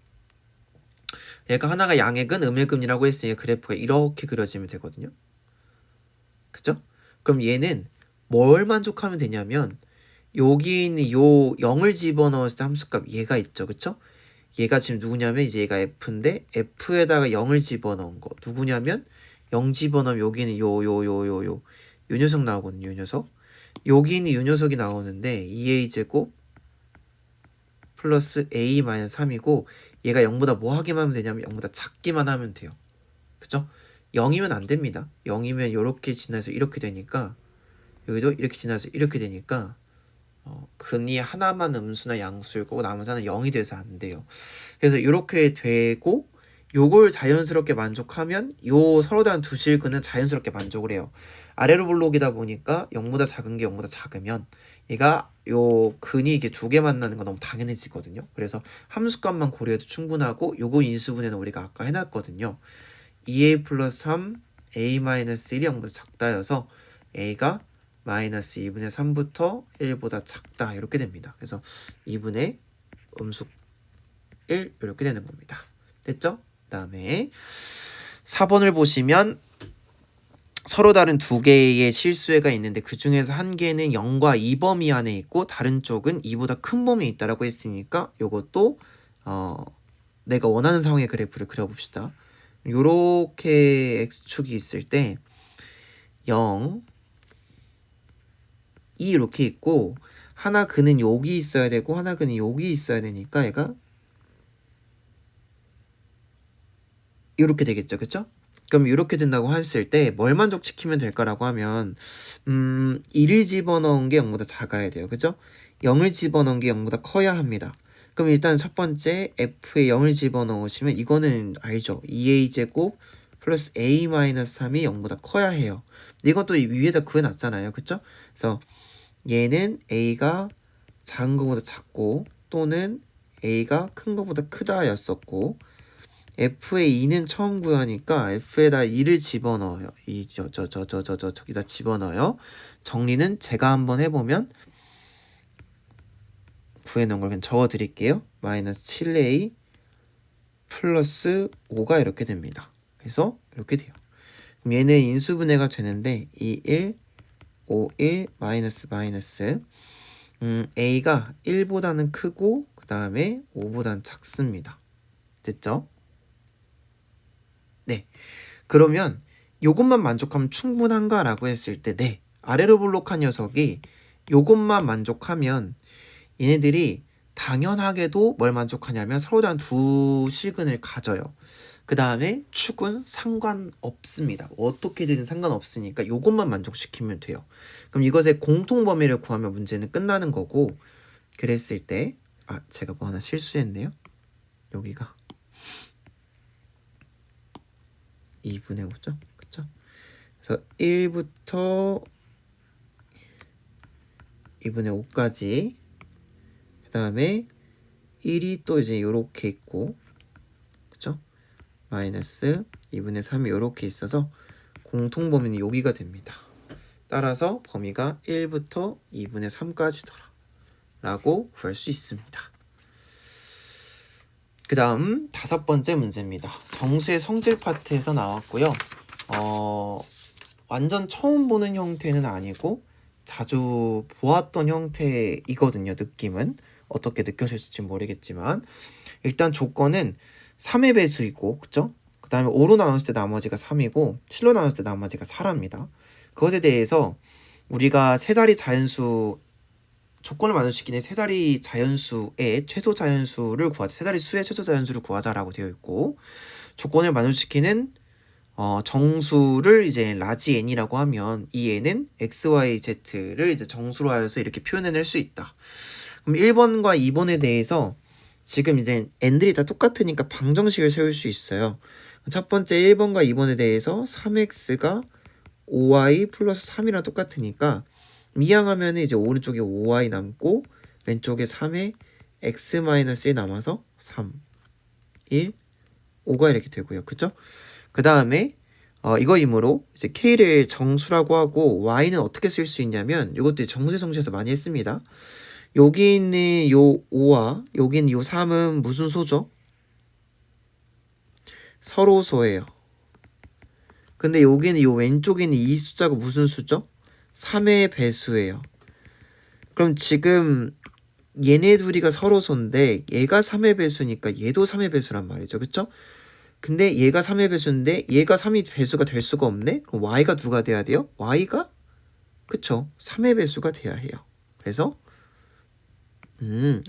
얘가 하나가 양의 근, 음의 근이라고 했으니 그래프가 이렇게 그려지면 되거든요. 그죠? 그럼 얘는 뭘 만족하면 되냐면 여기 있는 요 0을 집어넣었을 때 함수값 얘가 있죠. 그쵸? 얘가 지금 누구냐면 이제 얘가 f인데 f에다가 0을 집어넣은 거 누구냐면 0 집어넣으면 여기는 요 녀석 나오거든요. 요 녀석. 여기 있는 요 녀석이 나오는데 2a제곱 플러스 a-3이고 얘가 0보다 뭐 하기만 하면 되냐면 0보다 작기만 하면 돼요. 그쵸? 0이면 안 됩니다. 0이면 이렇게 지나서 이렇게 되니까 여기도 이렇게 지나서 이렇게 되니까 근이 하나만 음수나 양수일 거고 나머지는 0이 돼서 안 돼요. 그래서 이렇게 되고 요걸 자연스럽게 만족하면 요 서로 다른 두 실근은 자연스럽게 만족을 해요. 아래로 블록이다 보니까 0보다 작은 게 0보다 작으면 얘가 요 근이 이게 두 개 만나는 건 너무 당연해지거든요. 그래서 함수값만 고려해도 충분하고 요거 인수분해는 우리가 아까 해놨거든요. 2a 플러스 3 a 마이너스 1이 0보다 작다여서 a가 마이너스 2분의 3부터 1보다 작다 이렇게 됩니다. 그래서 2분의 음수 1 이렇게 되는 겁니다. 됐죠? 그 다음에 4번을 보시면 서로 다른 두 개의 실수해가 있는데 그 중에서 한 개는 0과 2범위 안에 있고 다른 쪽은 2보다 큰 범위에 있다라고 했으니까 이것도 내가 원하는 상황의 그래프를 그려봅시다. 요렇게 x축이 있을 때 0, 2 이렇게 있고 하나 근은 여기 있어야 되고 하나 근은 여기 있어야 되니까 얘가 이렇게 되겠죠. 그쵸? 그럼 이렇게 된다고 했을 때 뭘 만족시키면 될까라고 하면 1을 집어넣은 게 0보다 작아야 돼요. 그죠? 0을 집어넣은 게 0보다 커야 합니다. 그럼 일단 첫 번째 f에 0을 집어넣으시면 이거는 알죠? 2a제곱 플러스 a-3이 0보다 커야 해요. 이것도 위에다 그어놨잖아요. 그쵸? 그래서 얘는 a가 작은 것보다 작고 또는 a가 큰 것보다 크다 였었고 f에 2는 처음 구하니까 f에다 2를 집어넣어요. 저기다 집어넣어요. 정리는 제가 한번 해보면 구해놓은 걸 그냥 적어드릴게요. 마이너스 7a 플러스 5가 이렇게 됩니다. 그래서 이렇게 돼요. 그럼 얘는 인수분해가 되는데 2, 1, 5, 1, 마이너스 a가 1보다는 크고 그 다음에 5보다는 작습니다. 됐죠? 네. 그러면 요것만 만족하면 충분한가라고 했을 때 네. 아래로 블록한 녀석이 요것만 만족하면 얘네들이 당연하게도 뭘 만족하냐면 서로 다른 두 실근을 가져요. 그 다음에 축은 상관없습니다. 어떻게든 상관없으니까 요것만 만족시키면 돼요. 그럼 이것의 공통범위를 구하면 문제는 끝나는 거고 그랬을 때 제가 뭐 하나 실수했네요. 여기가 2분의 5죠. 그쵸? 그래서 1부터 2분의 5까지 그 다음에 1이 또 이제 요렇게 있고 그쵸? 마이너스 2분의 3이 요렇게 있어서 공통범위는 여기가 됩니다. 따라서 범위가 1부터 2분의 3까지더라 라고 구할 수 있습니다. 그 다음 5번째 문제입니다. 정수의 성질 파트에서 나왔고요. 완전 처음 보는 형태는 아니고 자주 보았던 형태이거든요. 느낌은 어떻게 느껴졌을지 모르겠지만 일단 조건은 3의 배수이고 그쵸? 그 다음에 5로 나눴을 때 나머지가 3이고 7로 나눴을 때 나머지가 4랍니다. 그것에 대해서 우리가 세자리 자연수 조건을 만족시키는 세자리 자연수의 최소 자연수를 구하자. 세자리 수의 최소 자연수를 구하자라고 되어 있고 조건을 만족시키는 정수를 이제 라지 n이라고 하면 이 n은 x, y, z를 이제 정수로 하여서 이렇게 표현해낼 수 있다. 그럼 1번과 2번에 대해서 지금 이제 n들이 다 똑같으니까 방정식을 세울 수 있어요. 첫 번째 1번과 2번에 대해서 3x가 5y 플러스 3이랑 똑같으니까 이항하면 이제 오른쪽에 5y 남고 왼쪽에 3에 x-1 남아서 3, 1, 5가 이렇게 되고요. 그쵸? 그 다음에 이거이므로 이제 k를 정수라고 하고 y는 어떻게 쓸 수 있냐면 이것도 정수의 성질에서 많이 했습니다. 여기 있는 요 5와 여기 있는 요 3은 무슨 소죠? 서로소예요. 근데 여기는 요 왼쪽에 있는 이 숫자가 무슨 수죠? 3의 배수예요. 그럼 지금 얘네 둘이가 서로소인데 얘가 3의 배수니까 얘도 3의 배수란 말이죠. 그쵸? 근데 얘가 3의 배수인데 얘가 3이 배수가 될 수가 없네? 그럼 y가 누가 돼야 돼요? y가? 그쵸? 3의 배수가 돼야 해요. 그래서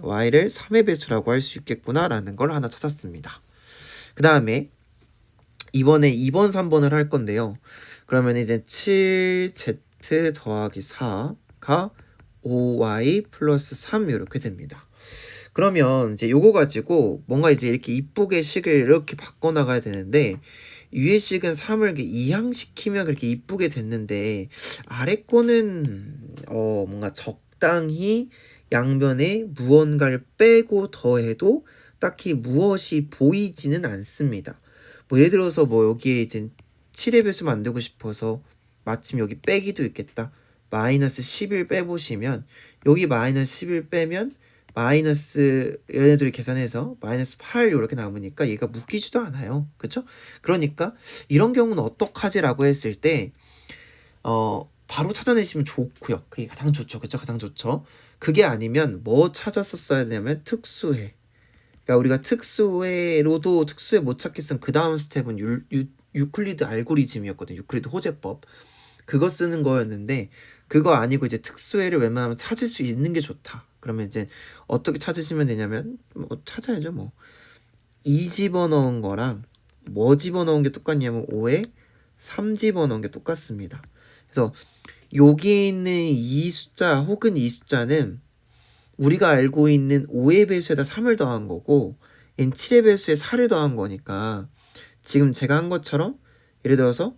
y를 3의 배수라고 할 수 있겠구나 라는 걸 하나 찾았습니다. 그 다음에 이번에 2번, 3번을 할 건데요. 그러면 이제 7z 더하기 4가 5y 플러스 3 이렇게 됩니다. 그러면 이제 요거 가지고 뭔가 이제 이렇게 이쁘게 식을 이렇게 바꿔나가야 되는데 위의 식은 3을 이렇게 이항시키면 그렇게 이쁘게 됐는데 아래 거는 뭔가 적당히 양변에 무언가를 빼고 더해도 딱히 무엇이 보이지는 않습니다. 뭐 예를 들어서 뭐 여기에 이제 7의 배수 만들고 싶어서 마침 여기 빼기도 있겠다. 마이너스 10을 빼보시면 여기 마이너스 10을 빼면 마이너스 얘네들이 계산해서 마이너스 8 이렇게 남으니까 얘가 묶이지도 않아요. 그쵸? 그러니까 이런 경우는 어떡하지라고 했을 때 바로 찾아내시면 좋고요. 그게 가장 좋죠. 그쵸? 가장 좋죠. 그게 아니면 뭐 찾았었어야 되냐면 특수해. 그러니까 우리가 특수해로도 특수해 못 찾겠으면 그 다음 스텝은 유클리드 알고리즘이었거든요. 유클리드 호재법. 그거 쓰는 거였는데 그거 아니고 이제 특수해를 웬만하면 찾을 수 있는 게 좋다. 그러면 이제 어떻게 찾으시면 되냐면 뭐 찾아야죠. 뭐 2 집어넣은 거랑 뭐 집어넣은 게 똑같냐면 5에 3 집어넣은 게 똑같습니다. 그래서 여기 있는 이 숫자 혹은 이 숫자는 우리가 알고 있는 5의 배수에다 3을 더한 거고 얘는 7의 배수에 4를 더한 거니까 지금 제가 한 것처럼 예를 들어서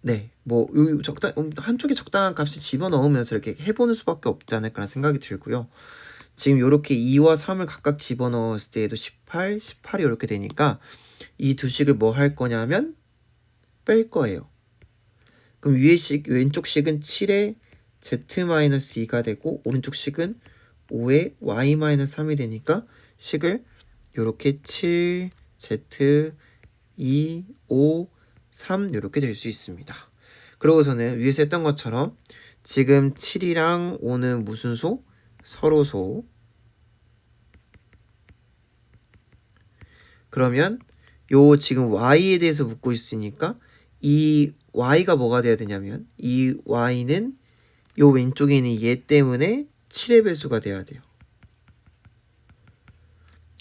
네, 뭐 한쪽에 적당한 값이 집어넣으면서 이렇게 해보는 수밖에 없지 않을까라는 생각이 들고요. 지금 이렇게 2와 3을 각각 집어넣었을 때에도 18, 18이 이렇게 되니까 이 두 식을 뭐 할 거냐면 뺄 거예요. 그럼 위의 식, 왼쪽 식은 7의 z-2가 되고 오른쪽 식은 5의 y-3이 되니까 식을 이렇게 7, z, 2, 5, 3 이렇게 될 수 있습니다. 그러고서는 위에서 했던 것처럼 지금 7이랑 5는 무슨 소? 서로소. 그러면 요 지금 y에 대해서 묻고 있으니까 이 y가 뭐가 돼야 되냐면 이 y는 요 왼쪽에 있는 얘 때문에 7의 배수가 돼야 돼요.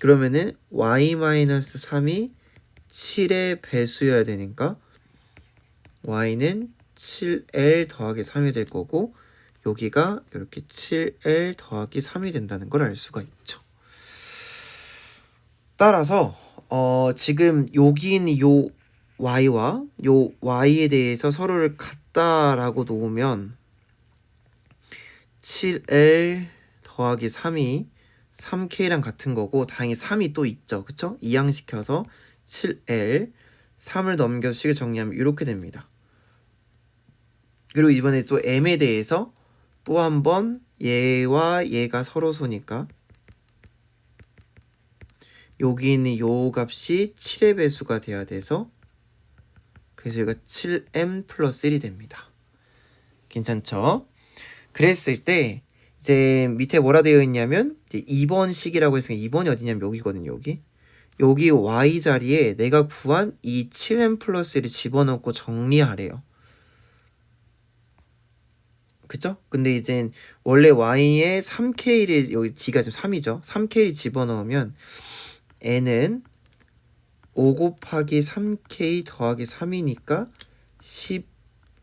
그러면은 y-3이 7의 배수여야 되니까 y는 7l 더하기 3이 될 거고 여기가 이렇게 7l 더하기 3이 된다는 걸 알 수가 있죠. 따라서 지금 여기 있는 요 y와 요 y에 대해서 서로를 같다라고 놓으면 7l 더하기 3이 3k랑 같은 거고 다행히 3이 또 있죠. 그쵸? 이항시켜서 7l 3을 넘겨서 식을 정리하면 이렇게 됩니다. 그리고 이번에 또 m에 대해서 또 한번 얘와 얘가 서로소니까 여기 있는 요 값이 7의 배수가 돼야 돼서 그래서 얘가 7m 플러스 1이 됩니다. 괜찮죠? 그랬을 때 이제 밑에 뭐라 되어 있냐면 이제 2번 식이라고 했으니까 2번이 어디냐면 여기거든요. 여기 y 자리에 내가 구한 이 7m 플러스 1을 집어넣고 정리하래요. 그쵸? 근데 이제 원래 y에 3k를 여기 g가 지금 3이죠. 3k를 집어넣으면 n은 5 곱하기 3k 더하기 3이니까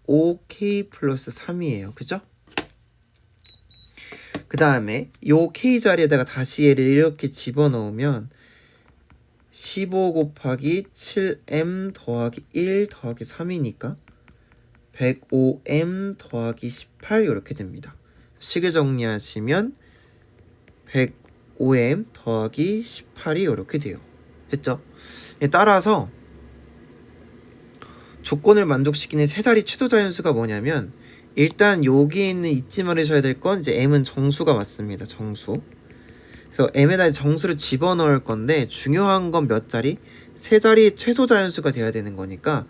15k 플러스 3이에요. 그죠? 그 다음에 요 k 자리에다가 다시 얘를 이렇게 집어넣으면 15 곱하기 7m 더하기 1 더하기 3이니까 105m 더하기 18 이렇게 됩니다. 식을 정리하시면 105m 더하기 18이 이렇게 돼요. 됐죠? 따라서 조건을 만족시키는 세 자리 최소 자연수가 뭐냐면 일단 여기 있는 잊지 말으셔야 될 건 이제 m은 정수가 맞습니다. 정수. 그래서 m에다 정수를 집어넣을 건데 중요한 건 몇 자리? 세 자리 최소 자연수가 돼야 되는 거니까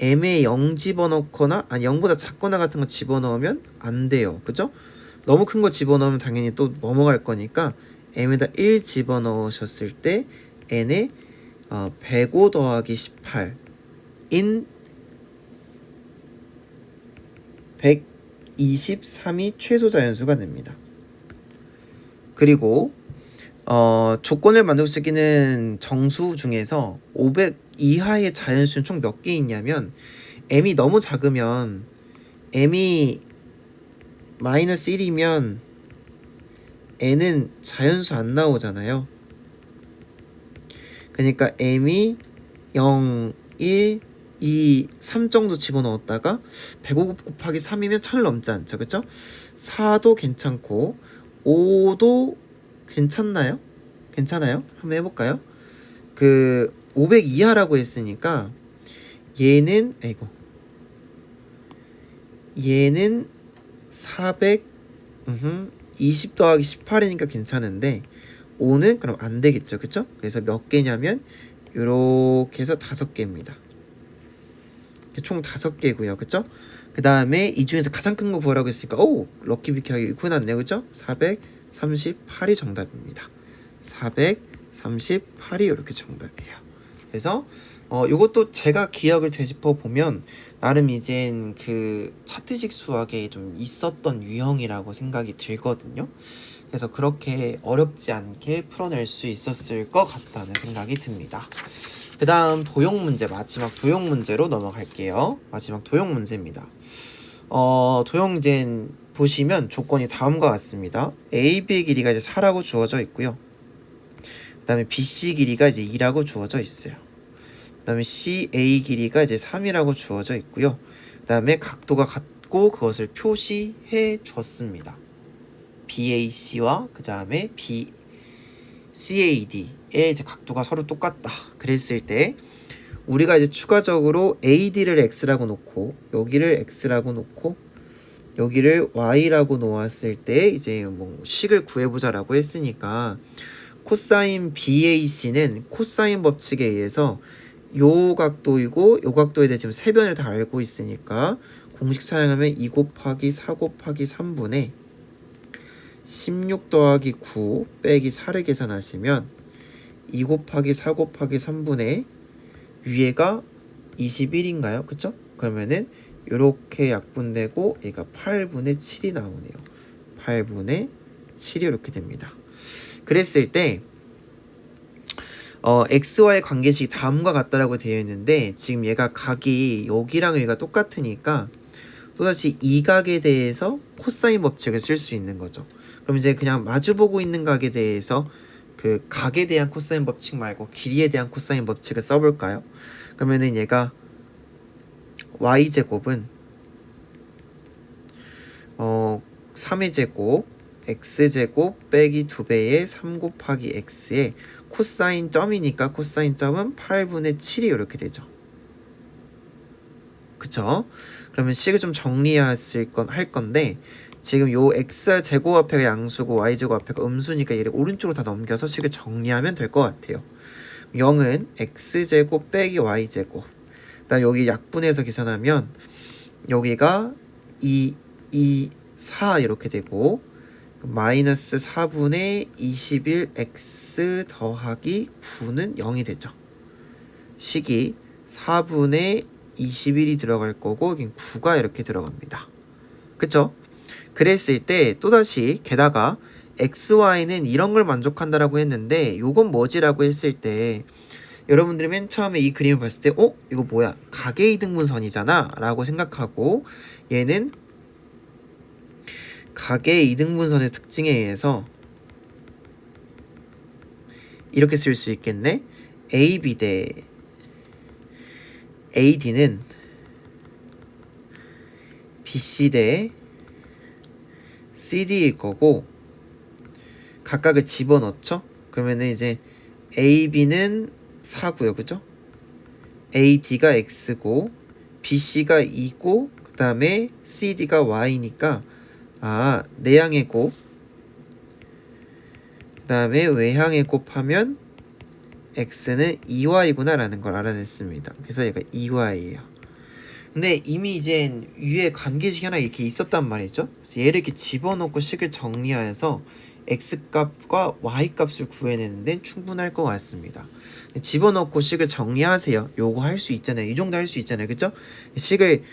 m에 0 집어넣거나 아니 0보다 작거나 같은 거 집어넣으면 안 돼요. 그죠? 너무 큰 거 집어넣으면 당연히 또 넘어갈 거니까 m에다 1 집어넣으셨을 때 n에 105 더하기 18인 123이 최소 자연수가 됩니다. 그리고 조건을 만족시키는 정수 중에서 500 이하의 자연수는 총 몇 개 있냐면 m이 너무 작으면 m이 마이너스 1이면 n은 자연수 안 나오잖아요. 그러니까 m이 0, 1, 2, 3 정도 집어넣었다가 105 곱하기 3이면 1000을 넘지 않죠. 그쵸? 4도 괜찮고 5도 괜찮나요? 괜찮아요? 한번 해볼까요? 500 이하라고 했으니까 얘는 400 20 더하기 18이니까 괜찮은데 5는 그럼 안 되겠죠. 그쵸? 그래서 몇 개냐면 요렇게 해서 5개입니다. 총 5개고요. 그쵸? 그 다음에 이 중에서 가장 큰 거 구하라고 했으니까 럭키비키하게 구해놨네요. 그쵸? 438이 정답입니다. 438이 이렇게 정답이에요. 그래서 요것도 제가 기억을 되짚어 보면 나름 이젠 차트식 수학에 좀 있었던 유형이라고 생각이 들거든요. 그래서 그렇게 어렵지 않게 풀어낼 수 있었을 것 같다는 생각이 듭니다. 그 다음 도형 문제, 마지막 도형 문제로 넘어갈게요. 마지막 도형 문제입니다. 도형 문제 보시면 조건이 다음과 같습니다. AB의 길이가 이제 4라고 주어져 있고요. 그 다음에 BC 길이가 이제 2라고 주어져 있어요. 그 다음에 CA 길이가 이제 3이라고 주어져 있고요. 그 다음에 각도가 같고 그것을 표시해 줬습니다. BAC와 그 다음에 BCAD의 이제 각도가 서로 똑같다. 그랬을 때 우리가 이제 추가적으로 AD를 X라고 놓고 여기를 X라고 놓고 여기를 Y라고 놓았을 때 이제 뭐 식을 구해보자라고 했으니까 코사인 BAC는 코사인 법칙에 의해서 요 각도이고 요 각도에 대해 지금 세 변을 다 알고 있으니까 공식 사용하면 2 곱하기 4 곱하기 3분의 16 더하기 9 빼기 4를 계산하시면 2 곱하기 4 곱하기 3분의 위에가 21인가요? 그쵸? 그러면은 요렇게 약분되고 얘가 8분의 7이 나오네요. 8분의 7이 이렇게 됩니다. 그랬을 때 x와의 관계식이 다음과 같다라고 되어 있는데 지금 얘가 각이 여기랑 여기가 똑같으니까 또다시 이 각에 대해서 코사인 법칙을 쓸 수 있는 거죠. 그럼 이제 그냥 마주보고 있는 각에 대해서 그 각에 대한 코사인 법칙 말고 길이에 대한 코사인 법칙을 써볼까요? 그러면은 얘가 y제곱은 3의 제곱 x제곱 빼기 2배의 3 곱하기 x에 코사인 점이니까 코사인 점은 8분의 7이 이렇게 되죠. 그쵸? 그러면 식을 좀 정리할 건데 지금 요 x제곱 앞에가 양수고 y제곱 앞에가 음수니까 얘를 오른쪽으로 다 넘겨서 식을 정리하면 될 것 같아요. 0은 x제곱 빼기 y제곱 그다음 여기 약분해서 계산하면 여기가 4 이렇게 되고 마이너스 4분의 21x 더하기 9는 0이 되죠. 식이 4분의 21이 들어갈 거고 여긴 9가 이렇게 들어갑니다. 그쵸? 그랬을 때 또다시 게다가 xy는 이런 걸 만족한다라고 했는데 요건 뭐지라고 했을 때 여러분들이 맨 처음에 이 그림을 봤을 때 이거 뭐야? 각의 이등분선이잖아 라고 생각하고 얘는 각의 이등분선의 특징에 의해서 이렇게 쓸 수 있겠네. AB 대 AD는 BC 대 CD일 거고 각각을 집어넣죠. 그러면은 이제 AB는 4고요. 그죠? AD가 X고 BC가 2고 그 다음에 CD가 Y니까 내향의 곱 그 다음에 외향의 곱하면 X는 2Y구나 라는 걸 알아냈습니다. 그래서 얘가 2Y예요. 근데 이미 이제 위에 관계식이 하나 이렇게 있었단 말이죠. 그래서 얘를 이렇게 집어넣고 식을 정리하여서 x값과 y값을 구해내는 데는 충분할 것 같습니다. 집어넣고 식을 정리하세요. 요거 할 수 있잖아요. 이 정도 할 수 있잖아요. 그쵸? 식을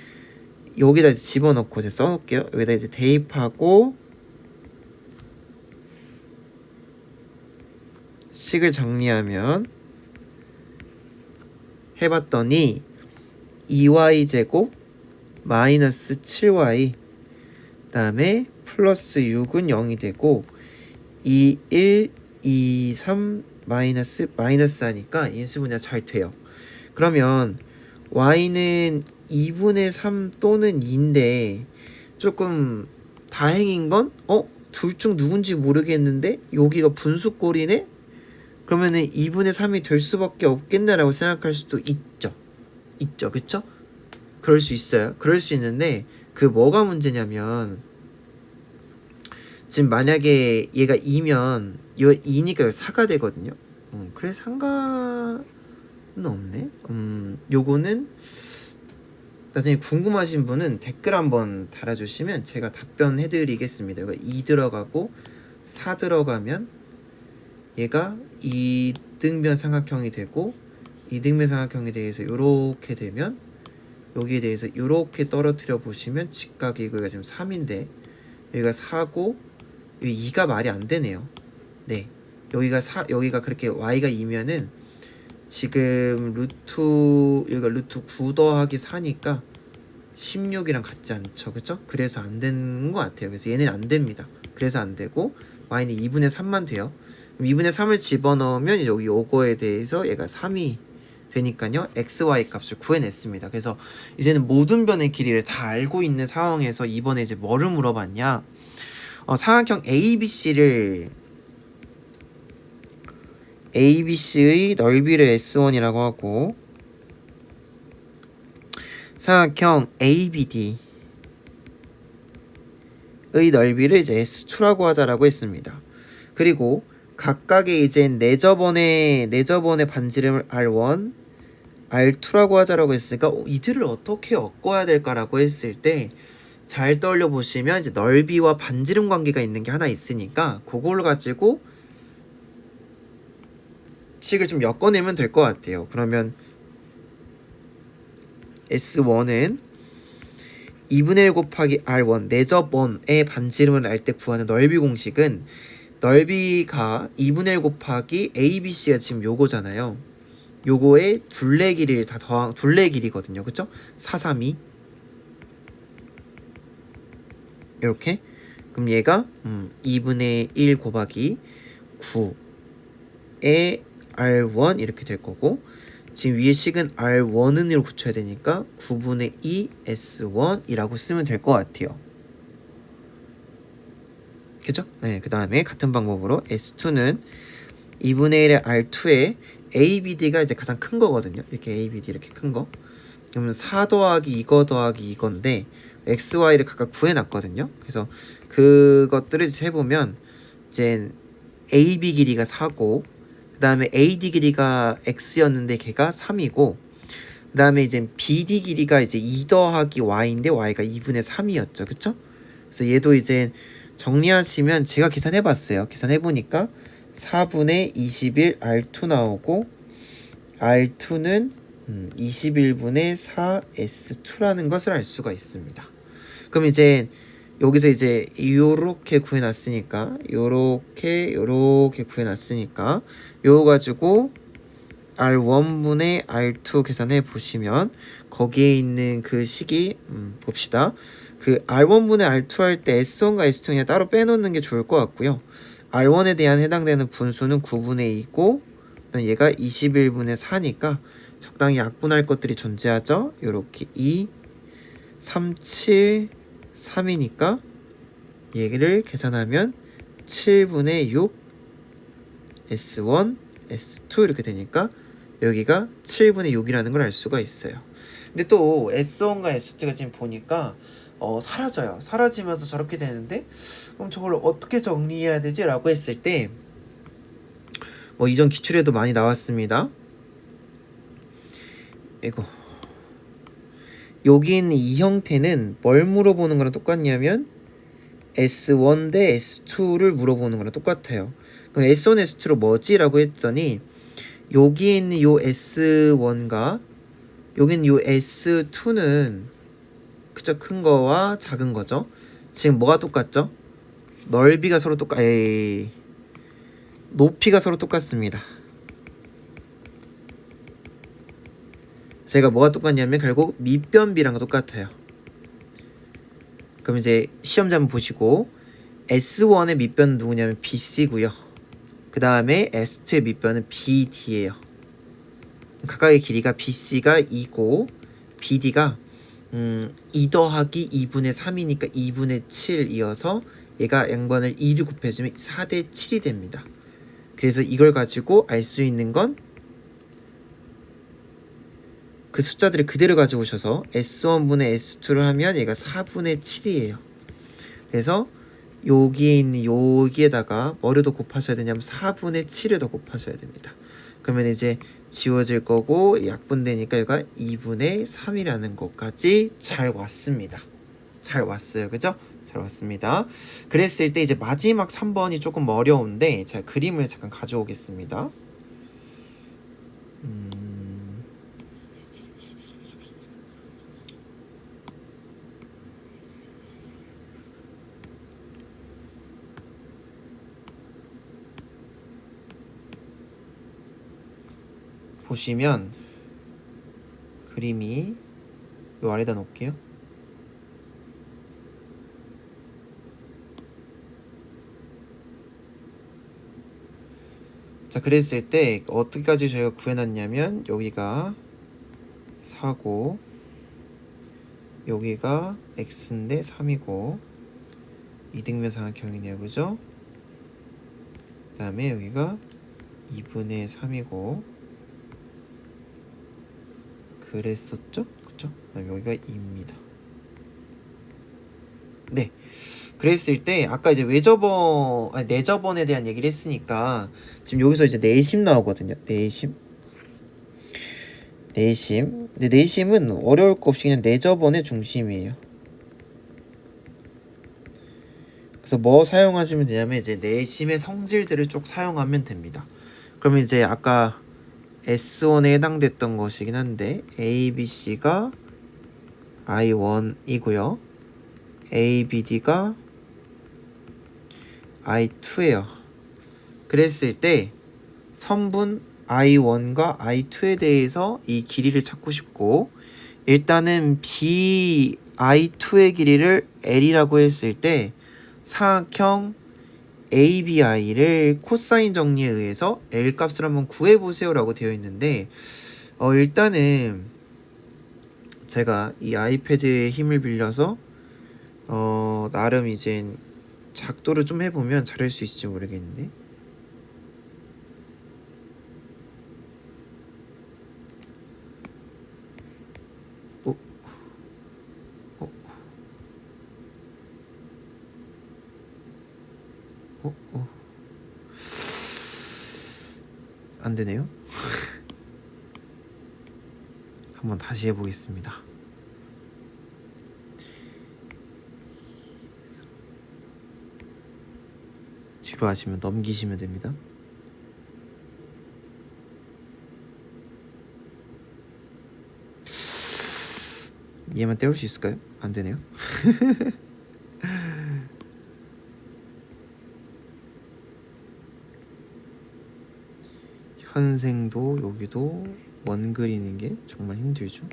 여기다 이제 집어넣고 이제 써놓을게요. 여기다 이제 대입하고 식을 정리하면 해봤더니 2y제곱 마이너스 7y 그 다음에 플러스 6은 0이 되고 2, 1, 2, 3 마이너스 하니까 인수분해가 잘 돼요. 그러면 y는 2분의 3 또는 2인데 조금 다행인 건 둘 중 누군지 모르겠는데 여기가 분수꼴이네? 그러면은 2분의 3이 될 수밖에 없겠네라고 생각할 수도 있죠. 그쵸? 그럴 수 있어요. 그럴 수 있는데 그 뭐가 문제냐면 지금 만약에 얘가 2면 이거 2니까 4가 되거든요. 그래 상관은 없네. 요거는 나중에 궁금하신 분은 댓글 한번 달아주시면 제가 답변해드리겠습니다. 이거 2 들어가고 4 들어가면 얘가 2등변 삼각형이 되고 2등변 삼각형에 대해서 이렇게 되면 여기에 대해서 이렇게 떨어뜨려 보시면 직각이 여기가 지금 3인데 여기가 4고 여기 2가 말이 안 되네요. 네, 여기가 그렇게 y가 2면은 지금 여기가 루트 9 더하기 4니까 16이랑 같지 않죠, 그쵸? 그래서 안 되는 것 같아요. 그래서 얘는 안 됩니다. 그래서 안 되고 y는 2분의 3만 돼요. 그럼 2분의 3을 집어넣으면 여기 요거에 대해서 얘가 3이 되니까요. xy 값을 구해냈습니다. 그래서 이제는 모든 변의 길이를 다 알고 있는 상황에서 이번에 이제 뭐를 물어봤냐? 삼각형 ABC의 넓이를 S1이라고 하고 삼각형 ABD의 넓이를 이제 S2라고 하자라고 했습니다. 그리고 각각의 이제 내저번의 반지름을 R1, R2라고 하자라고 했으니까 이들을 어떻게 엮어야 될까라고 했을 때 잘 떠올려 보시면 이제 넓이와 반지름 관계가 있는 게 하나 있으니까 그걸 가지고 식을 좀 엮어내면 될 것 같아요. 그러면 S1은 2분의 1 곱하기 R1 내저번의 반지름을 알 때 구하는 넓이 공식은 넓이가 2분의 1 곱하기 ABC가 지금 요거잖아요. 요거의 둘레 길이를 다 더한 둘레 길이거든요. 그쵸? 4, 3, 2 이렇게. 그럼 얘가 2분의 1 곱하기 9의 R1 이렇게 될 거고 지금 위에 식은 R1은으로 붙여야 되니까 9분의 2 S1이라고 쓰면 될 것 같아요. 그죠? 네, 그 다음에 같은 방법으로 S2는 2분의 1의 R2에 ABD가 이제 가장 큰 거거든요. 이렇게 ABD 이렇게 큰 거. 그러면 4 더하기 이거 더하기 이건데 XY를 각각 구해놨거든요. 그래서 그것들을 이제 해보면 이제 AB 길이가 4고 그 다음에 AD 길이가 X였는데 걔가 3이고 그 다음에 이제 BD 길이가 이제 2 더하기 Y인데 Y가 2분의 3이었죠. 그쵸? 그래서 얘도 이제 정리하시면 제가 계산해봤어요. 계산해보니까 4분의 21 R2 나오고 R2는 21분의 4 S2라는 것을 알 수가 있습니다. 그럼 이제 여기서 이제 요렇게 구해놨으니까 요렇게 구해놨으니까 요거 가지고 R1분의 R2 계산해 보시면 거기에 있는 그 식이 봅시다. 그 R1분의 R2 할 때 S1과 S2 그냥 따로 빼놓는 게 좋을 것 같고요. R1에 대한 해당되는 분수는 9분의 2고 얘가 21분의 4니까 적당히 약분할 것들이 존재하죠. 요렇게 2, 3, 7, 3이니까 얘를 계산하면 7분의 6 S1, S2 이렇게 되니까 여기가 7분의 6이라는 걸 알 수가 있어요. 근데 또 S1과 S2가 지금 보니까 사라져요. 사라지면서 저렇게 되는데 그럼 저걸 어떻게 정리해야 되지? 라고 했을 때 이전 기출에도 많이 나왔습니다. 이거 여기 있는 이 형태는 뭘 물어보는 거랑 똑같냐면 S1 대 S2를 물어보는 거랑 똑같아요. 그럼 S1, S2로 뭐지? 라고 했더니 여기 있는 요 S1과 여기 있는 요 S2는 그쵸? 큰 거와 작은 거죠. 지금 뭐가 똑같죠? 넓이가 서로 높이가 서로 똑같습니다. 제가 뭐가 똑같냐면 결국 밑변비랑 똑같아요. 그럼 이제 시험자 한번 보시고 S1의 밑변은 누구냐면 BC고요. 그 다음에 S2의 밑변은 BD예요. 각각의 길이가 BC가 2고 BD가 2 더하기 2분의 3이니까 2분의 7이어서 얘가 양변을 2를 곱해주면 4대 7이 됩니다. 그래서 이걸 가지고 알 수 있는 건 그 숫자들을 그대로 가지고 오셔서 S1분의 S2를 하면 얘가 4분의 7이에요. 그래서 여기에 있는 여기에다가 뭐를 더 곱하셔야 되냐면 4분의 7을 더 곱하셔야 됩니다. 그러면 이제 지워질 거고 약분되니까 얘가 2분의 3이라는 것까지 잘 왔습니다. 잘 왔어요. 그죠? 잘 왔습니다. 그랬을 때 이제 마지막 3번이 조금 어려운데 제가 그림을 잠깐 가져오겠습니다. 보시면 그림이 요 아래다 놓을게요. 자, 그랬을 때 어떻게까지 저희가 구해놨냐면 여기가 4고 여기가 x인데 3이고 이등변 삼각형이네요. 그죠? 그 다음에 여기가 2분의 3이고 그랬었죠? 그쵸? 그 다음에 여기가 2입니다. 네. 그랬을 때 아까 이제 내저번에 대한 얘기를 했으니까 지금 여기서 이제 내심 나오거든요. 내심. 근데 내심은 어려울 거 없이 그냥 내저번의 중심이에요. 그래서 뭐 사용하시면 되냐면 이제 내심의 성질들을 쭉 사용하면 됩니다. 그러면 이제 아까 S1에 해당됐던 것이긴 한데 A, B, C가 I1이고요. A, B, D가 I2예요. 그랬을 때 선분 I1과 I2에 대해서 이 길이를 찾고 싶고 일단은 B, I2의 길이를 L이라고 했을 때 사각형 ABI를 코사인 정리에 의해서 L 값을 한번 구해보세요 라고 되어 있는데 일단은 제가 이 아이패드의 힘을 빌려서 나름 이제 작도를 좀 해보면 잘할 수 있을지 모르겠는데 안 되네요. 한번 다시 해보겠습니다. 지루하시면 넘기시면 됩니다. 얘만 때울 수 있을까요? 안 되네요. 현생도 여기도 원 그리는 게 정말 힘들죠.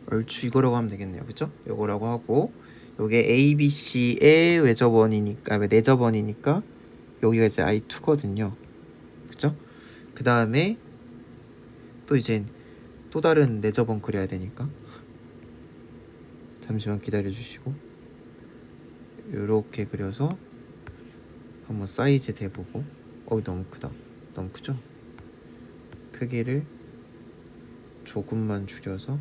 얼추 이거라고 하면 되겠네요. 그쵸? 요거라고 하고 요게 ABC의 외접원이니까 내접원이니까 여기가 이제 I2거든요. 그쵸? 그 다음에 또 이제 또 다른 내접원 그려야 되니까 잠시만 기다려 주시고 요렇게 그려서 한번 사이즈 대보고 너무 크다. 너무 크죠? 크기를 조금만 줄여서,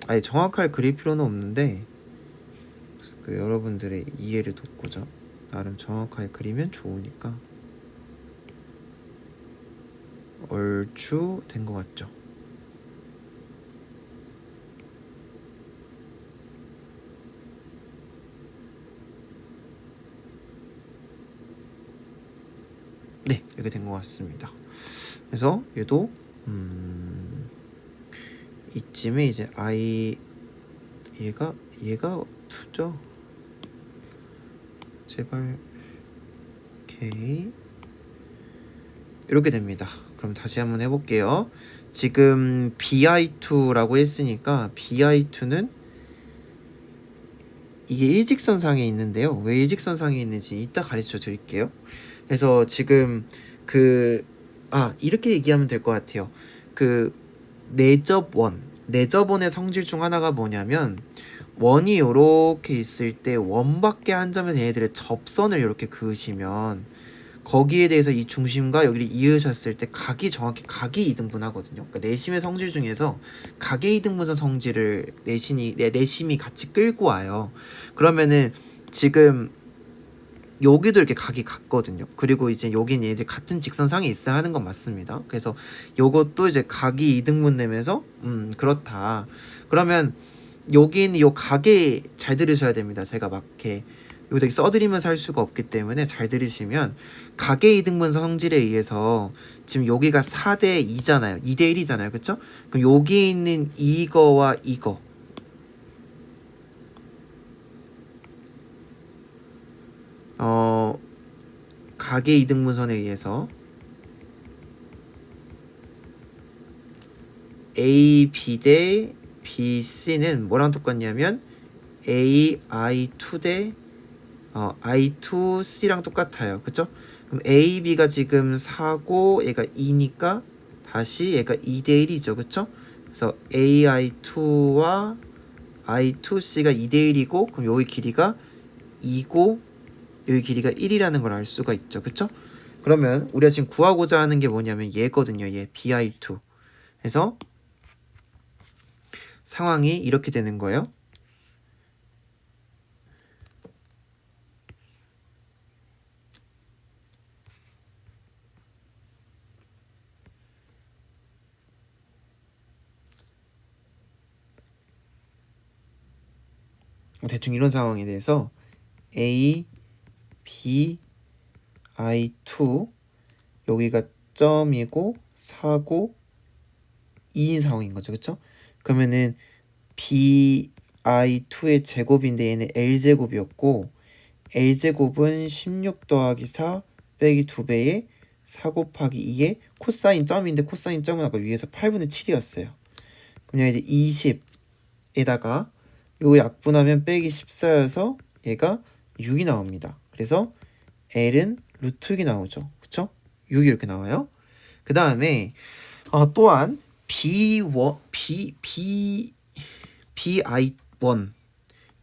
아니 정확하게 그릴 필요는 없는데 그 여러분들의 이해를 돕고자 나름 정확하게 그리면 좋으니까. 얼추 된 것 같죠? 네, 이렇게 된 것 같습니다. 그래서 얘도 이쯤에 이제 얘가 2죠? 제발. 오케이, 이렇게 됩니다. 그럼 다시 한번 해볼게요. 지금 bi2라고 했으니까 bi2는 이게 일직선상에 있는데요. 왜 일직선상에 있는지 이따 가르쳐 드릴게요. 그래서 지금 이렇게 얘기하면 될 것 같아요. 내접원의 성질 중 하나가 뭐냐면, 원이 이렇게 있을 때 원밖에 한 점에 얘네들의 접선을 이렇게 그으시면 거기에 대해서 이 중심과 여기를 이으셨을 때 정확히 각이 이등분하거든요. 그러니까 내심의 성질 중에서 각의 이등분선 성질을 내심이 같이 끌고 와요. 그러면은 지금 여기도 이렇게 각이 같거든요. 그리고 이제 여긴 얘들 같은 직선상에 있어야 하는 건 맞습니다. 그래서 요것도 이제 각이 이등분 되면서 그렇다. 그러면 여기는 요 각에 잘 들으셔야 됩니다. 제가 막 이렇게 여기다 써드리면서 할 수가 없기 때문에 잘 들으시면, 각의 이등분 성질에 의해서 지금 여기가 4대 2잖아요. 2대 1이잖아요. 그쵸? 그럼 여기 있는 이거와 이거, 각의 이등분선에 의해서 A, B 대 B, C는 뭐랑 똑같냐면 A, I2 대 I2, C랑 똑같아요. 그쵸? 그럼 A, B가 지금 4고 얘가 2니까 다시 얘가 2대 1이죠. 그쵸? 그래서 AI2와 I2C가 2대 1이고, 그럼 여기 길이가 2고 여기 길이가 1이라는 걸 알 수가 있죠. 그쵸? 그러면 우리가 지금 구하고자 하는 게 뭐냐면 얘거든요. 얘 BI2. 그래서 상황이 이렇게 되는 거예요. 대충 이런 상황에 대해서 A, B, I2 여기가 점이고 4고 2인 상황인 거죠. 그쵸? 그러면은 BI2의 제곱인데 얘는 L제곱이었고, L제곱은 16 더하기 4 빼기 2배에 4 곱하기 2에 코사인 점인데 코사인 점은 아까 위에서 8분의 7이었어요. 그럼 이제 20에다가 요 약분하면 빼기 14여서 얘가 6이 나옵니다. 그래서 L은 루트 6이 나오죠. 그쵸? 6이 이렇게 나와요. 그 다음에 또한 BI1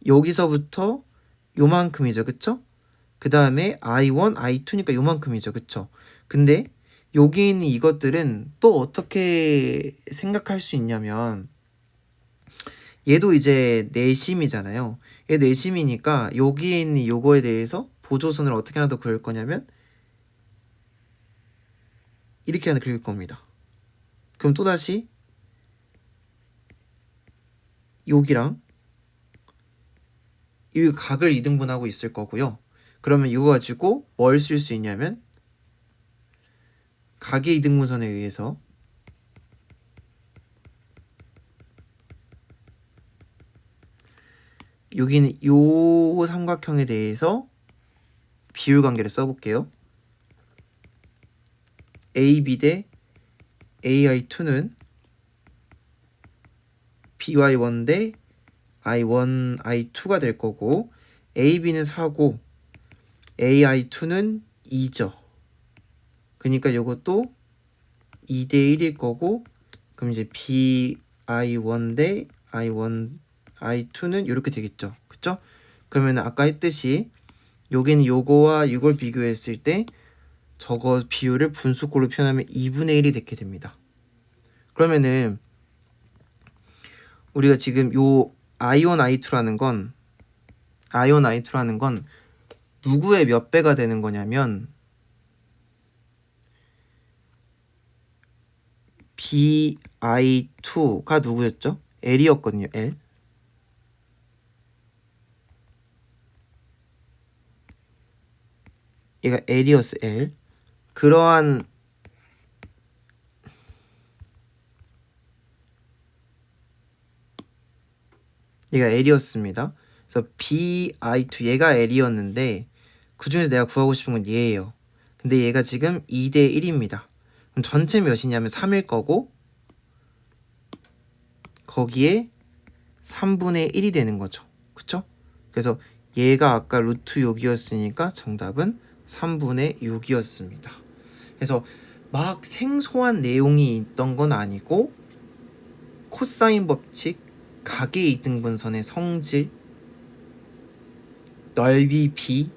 여기서부터 요만큼이죠. 그쵸? 그 다음에 I1, I2니까 요만큼이죠. 그쵸? 근데 여기 있는 이것들은 또 어떻게 생각할 수 있냐면, 얘도 이제 내심이잖아요. 얘 내심이니까 여기에 있는 요거에 대해서 보조선을 어떻게 하나 더 그릴 거냐면 이렇게 하나 그릴 겁니다. 그럼 또다시 여기랑 이 각을 이등분하고 있을 거고요. 그러면 이거 가지고 뭘 쓸 수 있냐면, 각의 이등분선에 의해서 여기는 요 삼각형에 대해서 비율 관계를 써볼게요. AB 대 AI2는 BY1 대 I1, I2가 될 거고, AB는 4고 AI2는 2죠. 그러니까 이것도 2대 1일 거고, 그럼 이제 BI1 대 I1, I2는 이렇게 되겠죠. 그쵸? 그러면 아까 했듯이 여기는 요거와 이걸 비교했을 때 저거 비율을 분수꼴로 표현하면 2분의 1이 되게 됩니다. 그러면은 우리가 지금 요 아이온 I2라는 건 누구의 몇 배가 되는 거냐면 BI2가 누구였죠? L이었거든요. L. 얘가 L이었어. L. 그러한 얘가 L이었습니다. 그래서 BI2 얘가 L이었는데 그 중에서 내가 구하고 싶은 건 얘예요. 근데 얘가 지금 2대 1입니다. 그럼 전체 몇이냐면 3일 거고 거기에 3분의 1이 되는 거죠. 그쵸? 그래서 얘가 아까 루트 6이었으니까 정답은 3분의 6이었습니다. 그래서 막 생소한 내용이 있던 건 아니고 코사인 법칙, 각의 이등분선의 성질, 넓이 b,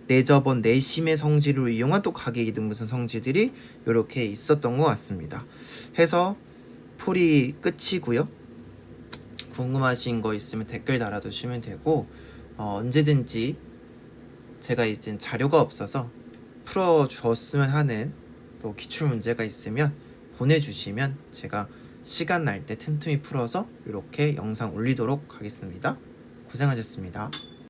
내접원 내심의 성질을 이용한 또 각의 이등분선 성질들이 이렇게 있었던 것 같습니다. 해서 풀이 끝이고요. 궁금하신 거 있으면 댓글 달아두시면 되고 언제든지 제가 이제 자료가 없어서 풀어주었으면 하는 또 기출문제가 있으면 보내주시면 제가 시간 날 때 틈틈이 풀어서 이렇게 영상 올리도록 하겠습니다. 고생하셨습니다.